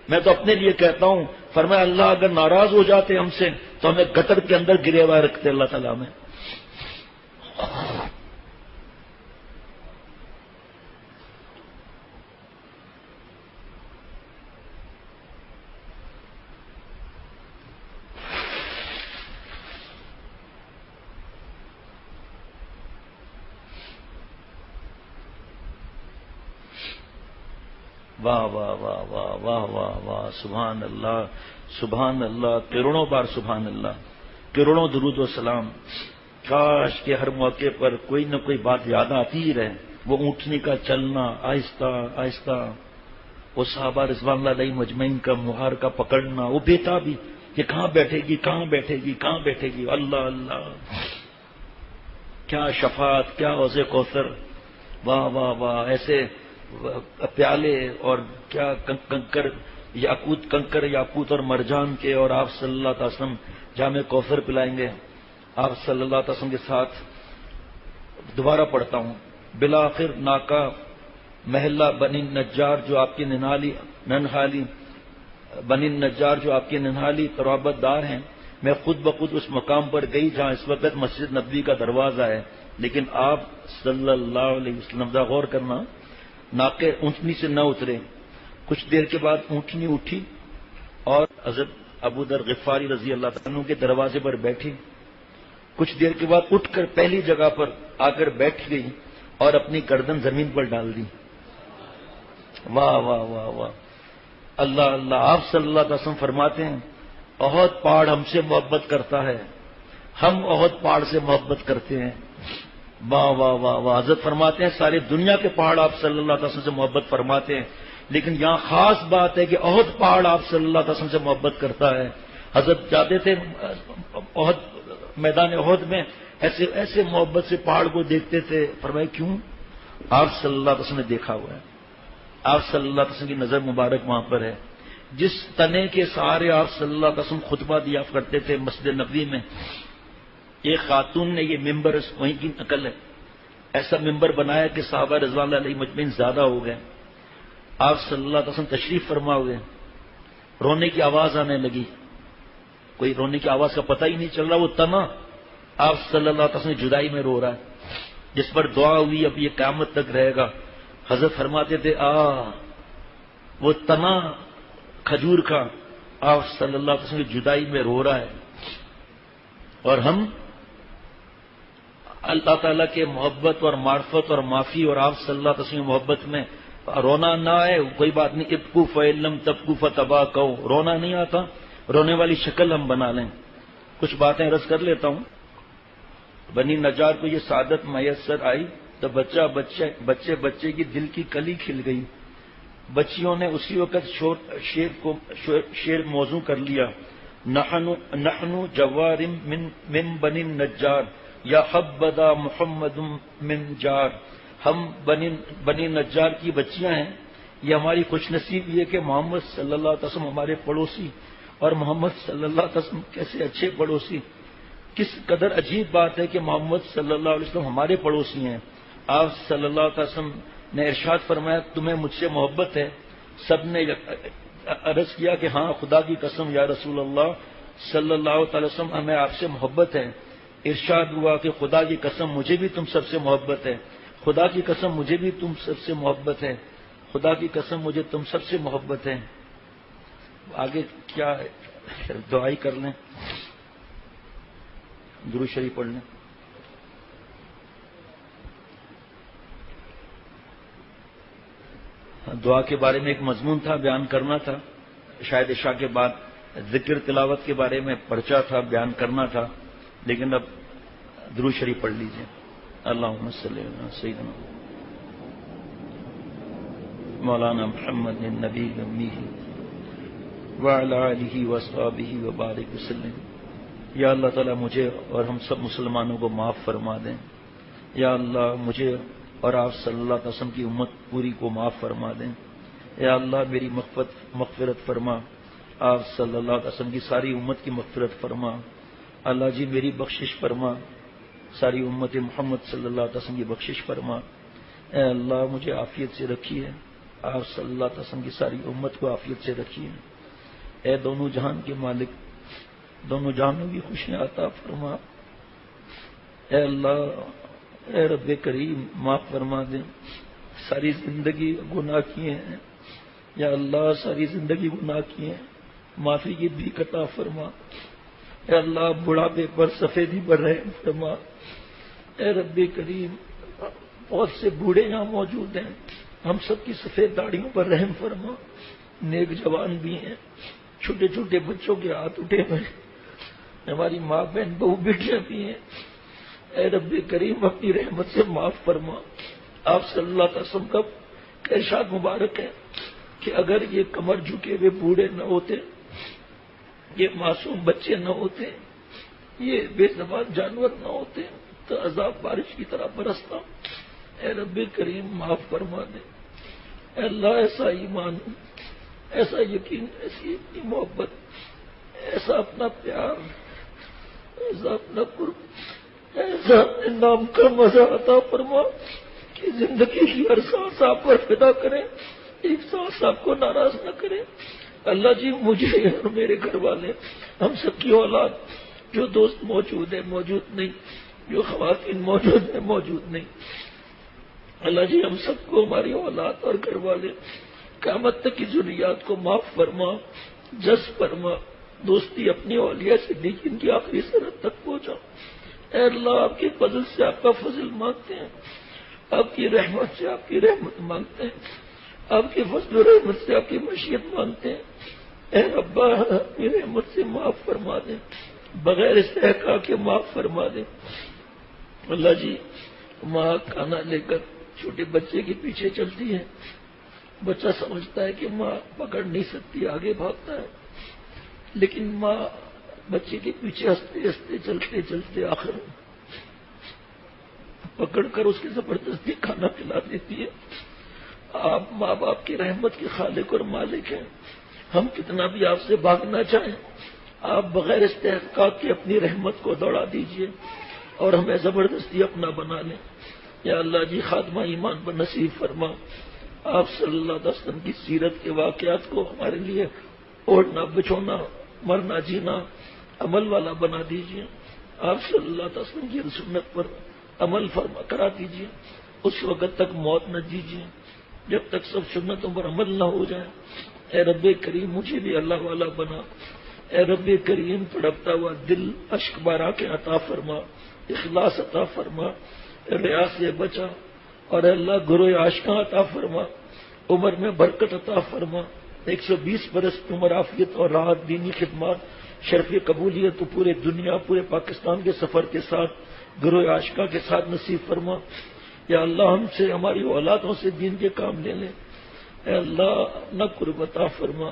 میں تو اپنے لیے کہتا ہوں، فرمایا اللہ اگر ناراض ہو جاتے ہم سے تو ہمیں گٹر کے اندر گرے ہوئے رکھتے اللہ تعالیٰ میں. واہ واہ واہ واہ واہ واہ واہ، سبحان اللہ سبحان اللہ، کروڑوں بار سبحان اللہ، کروڑوں درود و سلام. کاش کہ ہر موقع پر کوئی نہ کوئی بات یاد آتی ہی رہے. وہ اونٹنی کا چلنا آہستہ آہستہ، وہ صحابہ رضوان اللہ علیہ مجمعین کا مہار کا پکڑنا، وہ بےتابی کہ کہاں بیٹھے گی کہاں بیٹھے گی کہاں بیٹھے گی. اللہ اللہ، کیا شفاعت، کیا حوض کوثر، واہ واہ واہ. ایسے پیالے اور کیا کنکر یاقوت اور مرجان کے، اور آپ صلی اللہ علیہ وسلم جام کوثر پلائیں گے آپ صلی اللہ علیہ وسلم کے ساتھ. دوبارہ پڑھتا ہوں. بلاخر ناکا محلہ بنی نجار جو آپ کی ننحالی بنی نجار جو آپ کی ننحالی قرابت دار ہیں، میں خود بخود اس مقام پر گئی جہاں اس وقت مسجد نبوی کا دروازہ ہے. لیکن آپ صلی اللہ علیہ وسلم ذرا غور کرنا، ناکے اونٹنی سے نہ اترے. کچھ دیر کے بعد اونٹنی اٹھی اور حضرت ابو ذر غفاری رضی اللہ عنہ کے دروازے پر بیٹھی. کچھ دیر کے بعد اٹھ کر پہلی جگہ پر آ کر بیٹھ گئی اور اپنی گردن زمین پر ڈال دی. واہ واہ واہ واہ. اللہ اللہ، آپ صلی اللہ علیہ وسلم فرماتے ہیں احد پہاڑ ہم سے محبت کرتا ہے، ہم احد پہاڑ سے محبت کرتے ہیں۔ واہ واہ واہ واہ، حضرت فرماتے ہیں ساری دنیا کے پہاڑ آپ صلی اللہ علیہ وسلم سے محبت فرماتے ہیں، لیکن یہاں خاص بات ہے کہ احد پہاڑ آپ صلی اللہ علیہ وسلم سے محبت کرتا ہے۔ حضرت جاتے تھے احد، میدان احد میں ایسے ایسے محبت سے پہاڑ کو دیکھتے تھے، فرمائے کیوں؟ آپ صلی اللہ علیہ وسلم نے دیکھا ہوا ہے، آپ صلی اللہ علیہ وسلم کی نظر مبارک وہاں پر ہے۔ جس تنے کے سہارے آپ صلی اللہ علیہ وسلم خطبہ دیا کرتے تھے مسجد نبوی میں، ایک خاتون نے یہ ممبر وہیں کی نقل ہے، ایسا ممبر بنایا کہ صحابہ رضوان اللہ علیہ مجمعین زیادہ ہو گئے، آپ صلی اللہ علیہ وسلم تشریف فرما ہوئے، رونے کی آواز آنے لگی، کوئی رونے کی آواز کا پتہ ہی نہیں چل رہا، وہ تنا آپ صلی اللہ علیہ وسلم جدائی میں رو رہا ہے، جس پر دعا ہوئی اب یہ قیامت تک رہے گا۔ حضرت فرماتے تھے وہ تنا کھجور کا آپ صلی اللہ علیہ وسلم کی جدائی میں رو رہا ہے، اور ہم اللہ تعالیٰ کے محبت اور معرفت اور معافی اور آپ صلی اللہ علیہ وسلم کی محبت میں رونا نہ آئے کوئی بات نہیں، ابکو فعلم تبکو فتبا کہو، رونا نہیں آتا، رونے والی شکل ہم بنا لیں۔ کچھ باتیں عرض کر لیتا ہوں۔ بنی نجار کو یہ سعادت میسر آئی تو بچے کی دل کی کلی کھل گئی، بچیوں نے اسی وقت شیر موضوع کر لیا، نحن جوارم من بنی نجار یا حبذا محمد من جار، ہم بنی نجار کی بچیاں ہیں، یہ ہماری خوش نصیبی ہے کہ محمد صلی اللہ علیہ وسلم ہمارے پڑوسی، اور محمد صلی اللہ علیہ وسلم کیسے اچھے پڑوسی، کس قدر عجیب بات ہے کہ محمد صلی اللہ علیہ وسلم ہمارے پڑوسی ہیں۔ آپ صلی اللہ علیہ وسلم نے ارشاد فرمایا تمہیں مجھ سے محبت ہے؟ سب نے عرض کیا کہ ہاں خدا کی قسم یا رسول اللہ صلی اللہ علیہ وسلم ہمیں آپ سے محبت ہے۔ ارشاد ہوا کہ خدا کی قسم مجھے بھی تم سب سے محبت ہے، خدا کی قسم مجھے بھی تم سب سے محبت ہے، خدا کی قسم مجھے تم سب سے محبت ہے۔ آگے کیا ہے؟ دعائی کر لیں، درود شریف پڑھ لیں۔ دعا کے بارے میں ایک مضمون تھا، بیان کرنا تھا، شاید عشاء کے بعد ذکر تلاوت کے بارے میں پرچہ تھا، بیان کرنا تھا، لیکن اب درود شریف پڑھ لیجئے۔ اللہم صلی علی سیدنا مولانا محمد النبی الامی وعلی آلہ وصحبہ وبارک وسلم۔ یا اللہ تعالیٰ مجھے اور ہم سب مسلمانوں کو معاف فرما دیں، یا اللہ مجھے اور آپ صلی اللہ علیہ وسلم کی امت پوری کو معاف فرما دیں، یا اللہ میری مغفرت فرما، آپ صلی اللہ علیہ وسلم کی ساری امت کی مغفرت فرما، اللہ جی میری بخشش فرما، ساری امت محمد صلی اللہ علیہ وسلم کی بخشش فرما، اے اللہ مجھے عافیت سے رکھیے، آپ صلی اللہ علیہ وسلم کی ساری امت کو عافیت سے رکھیے، اے دونوں جہان کے مالک دونوں جہانوں کی خوشیاں عطا فرما، اے اللہ اے رب کریم معاف فرما دیں، ساری زندگی گناہ کیے ہیں، یا اللہ ساری زندگی گناہ کیے ہیں، معافی کی بھی عطا فرما، اے اللہ بڑھاپے پر سفیدی پر رحم فرما، اے رب کریم بہت سے بوڑھے یہاں موجود ہیں، ہم سب کی سفید داڑھیوں پر رحم فرما، نیک جوان بھی ہیں، چھوٹے چھوٹے بچوں کے ہاتھ اٹھے ہوئے، ہماری ماں بہن بہو بیٹیاں بھی ہیں، اے رب کریم اپنی رحمت سے معاف فرما۔ آپ صلی اللہ علیہ وسلم کا ارشاد مبارک ہے کہ اگر یہ کمر جھکے ہوئے بوڑھے نہ ہوتے، یہ معصوم بچے نہ ہوتے، یہ بے زبان جانور نہ ہوتے تو عذاب بارش کی طرح برستا۔ اے رب کریم معاف فرما دے، اے اللہ ایسا ایمان، ایسا یقین، ایسی اپنی محبت، ایسا اپنا پیار، ایسا اپنا قرب، ایسا اپنے نام کا مزہ عطا فرما کہ زندگی کی ہر سانس آپ پر فدا کریں، ایک سانس آپ کو ناراض نہ کریں۔ اللہ جی مجھے اور میرے گھر والے، ہم سب کی اولاد، جو دوست موجود ہیں موجود نہیں، جو خواتین موجود ہیں موجود نہیں، اللہ جی ہم سب کو، ہماری اولاد اور گھر والے، قیامت تک کی ذریات کو معاف فرما، جذب فرما، دوستی اپنی اولیاء سے لیکن کی آخری سرحد تک پہنچا۔ اے اللہ آپ کے فضل سے آپ کا فضل مانگتے ہیں، آپ کی رحمت سے آپ کی رحمت مانگتے ہیں، آپ کی فضل و رحمت سے آپ کی مشیت مانگتے ہیں۔ اے ربا میرے رحمت سے معاف فرما دیں، بغیر استحقاق کے معاف فرما دیں۔ اللہ جی، ماں کھانا لے کر چھوٹے بچے کے پیچھے چلتی ہے، بچہ سمجھتا ہے کہ ماں پکڑ نہیں سکتی، آگے بھاگتا ہے، لیکن ماں بچے کے پیچھے ہنستے ہنستے چلتے چلتے آخر پکڑ کر اس کی زبردستی کھانا کھلا دیتی ہے۔ آپ ماں باپ کی رحمت کے خالق اور مالک ہیں، ہم کتنا بھی آپ سے بھاگنا چاہیں، آپ بغیر استحقاق کے اپنی رحمت کو دوڑا دیجئے اور ہمیں زبردستی اپنا بنا لیں۔ یا اللہ جی، خاتمہ ایمان پر نصیب فرما۔ آپ صلی اللہ علیہ وسلم کی سیرت کے واقعات کو ہمارے لیے اوڑھنا بچھونا مرنا جینا عمل والا بنا دیجئے۔ آپ صلی اللہ علیہ وسلم کی سنت پر عمل فرما کرا دیجئے، اس وقت تک موت نہ دیجئے جب تک سب سنتوں پر عمل نہ ہو جائے۔ اے رب کریم، مجھے بھی اللہ والا بنا۔ اے رب کریم، تڑپتا ہوا دل، اشک بارا کے عطا فرما، اخلاص عطا فرما، ریا سے بچا، اور اللہ گروہ عاشقاں عطا فرما، عمر میں برکت عطا فرما، 120 برس کی عمر، عافیت اور راحت، دینی خدمات، شرف قبولیت تو پورے دنیا پورے پاکستان کے سفر کے ساتھ گروہ عاشقاں کے ساتھ نصیب فرما۔ یا اللہ، ہم سے ہماری اولادوں سے دین کے کام لے لیں۔ اے اللہ، اپنا قرب عطا فرما۔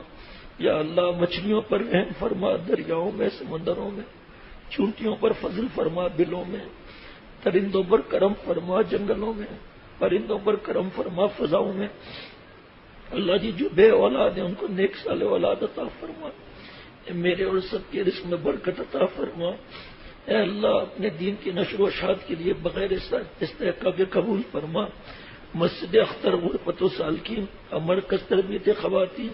یا اللہ، مچھلیوں پر رحم فرما، دریاؤں میں، سمندروں میں، چونٹیوں پر فضل فرما، بلوں میں، درندوں پر کرم فرما، جنگلوں میں، پرندوں پر کرم فرما، فضاؤں میں۔ اللہ جی، جو بے اولاد ہیں ان کو نیک صالح اولاد عطا فرما۔ میرے اور سب کے رزق میں برکت عطا فرما۔ اے اللہ، اپنے دین کی نشر و اشاعت کے لیے بغیر استحقاق کے قبول فرما۔ مسجد اختر غربت و سالکین، مرکز تربیت خواتین،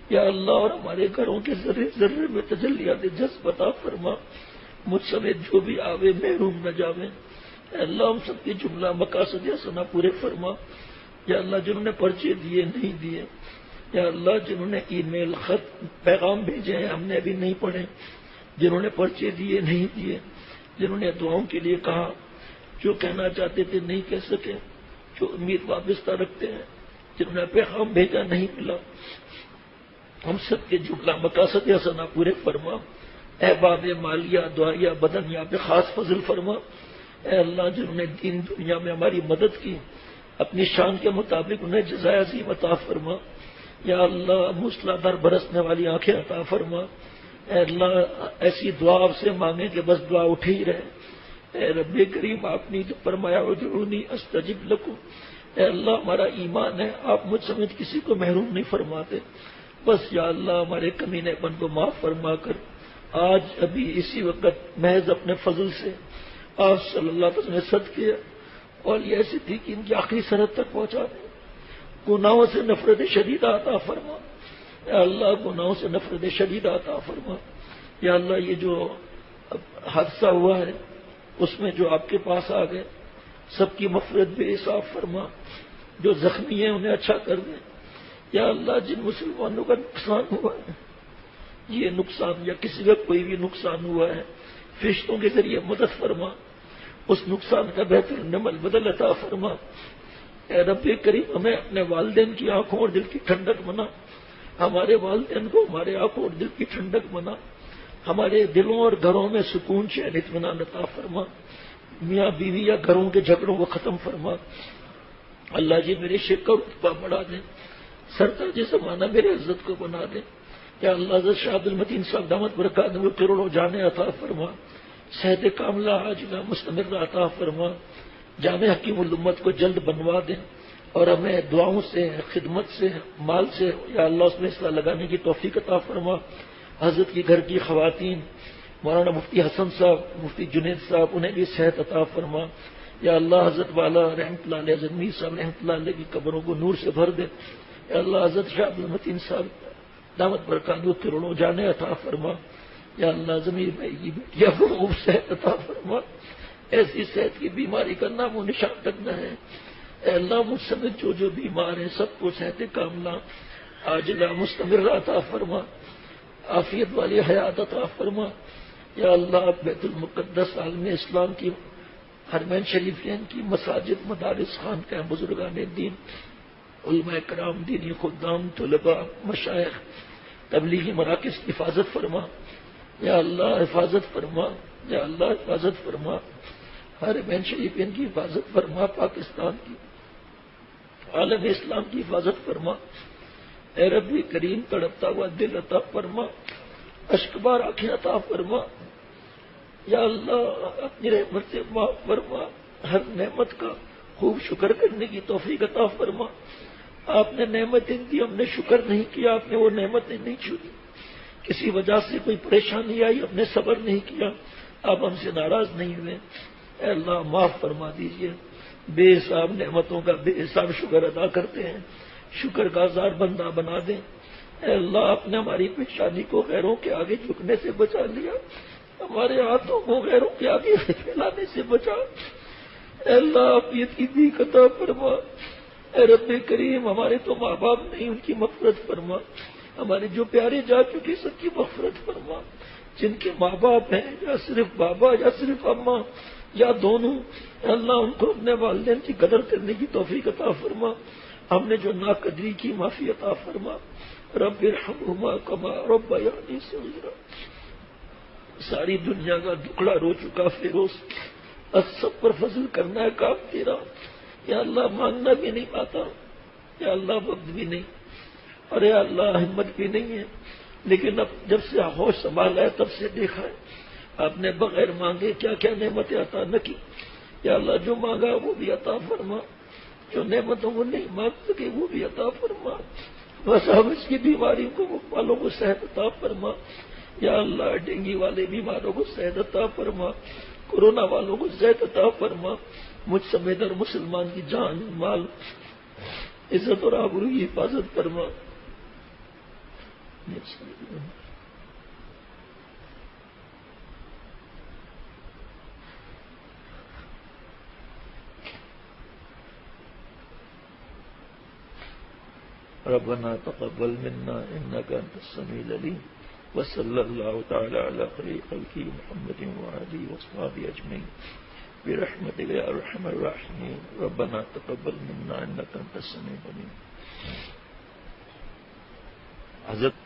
یا اللہ، اور ہمارے گھروں کے ذرے ذرے میں تجلیات جذب عطا فرما۔ مجھ سمیت جو بھی آوے محروم نہ جاوے۔ اے اللہ، ہم سب کے جملہ مقاصد حسنہ پورے فرما۔ یا اللہ، جنہوں نے پرچے دیے نہیں دیے، یا اللہ، جنہوں نے ای میل خط پیغام بھیجے ہیں ہم نے ابھی نہیں پڑھے، جنہوں نے پرچے دیے نہیں دیے، جنہوں نے دعاؤں کے لیے کہا، جو کہنا چاہتے تھے نہیں کہہ سکے، جو امید وابستہ رکھتے ہیں، جنہوں نے پیغام بھیجا نہیں ملا، ہم سب کے جملہ مقاصد حسنہ پورے فرما۔ اے باب مالیہ دعائیہ بدنیہ پہ خاص فضل فرما۔ اے اللہ، جنہوں نے دین دنیا میں ہماری مدد کی، اپنی شان کے مطابق انہیں جزائے عظیم عطا فرما۔ یا اللہ، موسلادھار برسنے والی آنکھیں عطا فرما۔ اے اللہ، ایسی دعا آپ سے مانگیں کہ بس دعا اٹھے ہی رہے۔ اے رب کریم، آپ نے جو فرمایا ادعونی استجب لکم، اے اللہ، ہمارا ایمان ہے، آپ مجھ سمیت کسی کو محروم نہیں فرماتے۔ بس یا اللہ، ہمارے کمینے پن کو معاف فرما کر آج ابھی اسی وقت محض اپنے فضل سے آپ صلی اللہ علیہ وسلم نے صدقے اور یہ ایسی تھی کہ ان کی آخری سرحد تک پہنچا دیں۔ گناہوں سے نفرت شدیدہ عطا فرما۔ یا اللہ، گناہوں سے نفرت شدیدہ عطا فرما۔ یا اللہ، یہ جو حادثہ ہوا ہے اس میں جو آپ کے پاس آ گئے، سب کی مغفرت بے حساب فرما۔ جو زخمی ہیں انہیں اچھا کر دیں۔ یا اللہ، جن مسلمانوں کا نقصان ہوا ہے، یہ نقصان یا کسی کا کوئی بھی نقصان ہوا ہے، فرشتوں کے ذریعے مدد فرما، اس نقصان کا بہتر نمل بدل عطا فرما۔ اے رب کریم، ہمیں اپنے والدین کی آنکھوں اور دل کی ٹھنڈک بنا، ہمارے والدین کو ہمارے آنکھوں اور دل کی ٹھنڈک بنا، ہمارے دلوں اور گھروں میں سکون چین اطمینان عطا فرما۔ میاں بیوی یا گھروں کے جھگڑوں کو ختم فرما۔ اللہ جی، میرے شرک کا رتبہ بڑھا دیں، سرتاج زمانہ میرے عزت کو بنا دیں۔ یا اللہ، حضرت شاہ عبد المتین صاحب دامت برکاتہ وہ کروڑوں جانے عطا فرما، صحت کاملہ عاجلہ مستمرہ عطا فرما، جامع حکیم الامت کو جلد بنوا دیں، اور ہمیں دعاؤں سے، خدمت سے، مال سے یا اللہ اس میں اصلاح لگانے کی توفیق عطا فرما۔ حضرت کی گھر کی خواتین، مولانا مفتی حسن صاحب، مفتی جنید صاحب، انہیں بھی صحت عطا فرما۔ یا اللہ، حضرت والا رحمۃ اللہ علیہ، حضرت میر صاحب رحمۃ اللہ علیہ کی قبروں کو نور سے بھر دے۔ یا اللہ، حضرت شاہ عبد المتین صاحب دامت برکاتہ کروڑوں جانے عطا فرما۔ یا اللہ، ضمیر بھائی کی بیٹیاں کو خوب صحت عطا فرما، ایسی صحت کی بیماری کا نام و نشان تک نہ ہے۔ اے اللہ، مجھ سمیت جو بیمار ہیں سب کو صحت کاملہ عاجلہ مستمرہ عطا فرما، عافیت والی حیات عطا فرما۔ یا اللہ، بیت المقدس عالم اسلام کی حرمین شریفین کی مساجد، مدارس، خانقاہیں، بزرگان دین علماء کرام، دینی خدام، طلباء، مشائخ، تبلیغی مراکز کی حفاظت فرما یا اللہ، حفاظت فرما یا اللہ، حفاظت فرما ہر بین شریفین کی حفاظت فرما، پاکستان کی عالم اسلام کی حفاظت فرما اے رب کریم، تڑپتا ہوا دل عطا فرما، اشکبار آنکھیں عطا فرما یا اللہ، اپنی رحمت سے معاف فرما، ہر نعمت کا خوب شکر کرنے کی توفیق عطا فرما۔ آپ نے نعمتیں دی، ہم نے شکر نہیں کیا، آپ نے وہ نعمتیں نہیں چھوڑی، کسی وجہ سے کوئی پریشانی آئی، ہم نے صبر نہیں کیا، آپ ہم سے ناراض نہیں ہوئے، اے اللہ معاف فرما دیجئے۔ بے حساب نعمتوں کا بے حساب شکر ادا کرتے ہیں، شکر کا ہزار بندہ بنا دیں۔ اے اللہ، آپ نے ہماری پریشانی کو غیروں کے آگے جھکنے سے بچا لیا، ہمارے ہاتھوں کو غیروں کے آگے پھیلانے سے بچا۔ اے اللہ، عافیت کی بھی عطا فرما۔ اے رب کریم، ہمارے تو ماں باپ نہیں، ان کی مغفرت فرما، ہمارے جو پیارے جا چکے سب کی مغفرت فرما، جن کے ماں باپ ہیں یا صرف بابا یا صرف اماں یا دونوں، اے اللہ ان کو اپنے والدین کی قدر کرنے کی توفیق عطا فرما، ہم نے جو ناقدری کی معافی عطا فرما۔ رب ارحمہما کما ربیانی صغیرا۔ ساری دنیا کا دکڑا رو چکا فیروز، سب پر فضل کرنا ہے کام تیرا، یا اللہ مانگنا بھی نہیں پاتا، یا اللہ وقت بھی نہیں، اور یا اللہ ہمت بھی نہیں ہے، لیکن اب جب سے ہوش سنبھالا ہے تب سے دیکھا ہے آپ نے بغیر مانگے کیا کیا نعمتیں عطا نہ کی۔ یا اللہ جو مانگا وہ بھی عطا فرما، جو نعمتوں کو نہیں مانگ سکے وہ بھی عطا فرما، بس ہم اس کی بیماری کو والوں کو صحت عطا فرما۔ یا اللہ ڈینگی والے بیماروں کو صحت عطا فرما، کورونا والوں کو صحت عطا فرما، مجھ سمیت اور مسلمان کی جان مال عزت اور آبرو کی حفاظت فرما۔ ربنا تقبل منا انك انت السميع العليم وصلى الله تعالى على خير خلقه محمد وعلى اله وصحبه اجمعين برحمتك يا ارحم الراحمين۔ ربنا تقبل منا انك انت السميع العليم۔ حضرت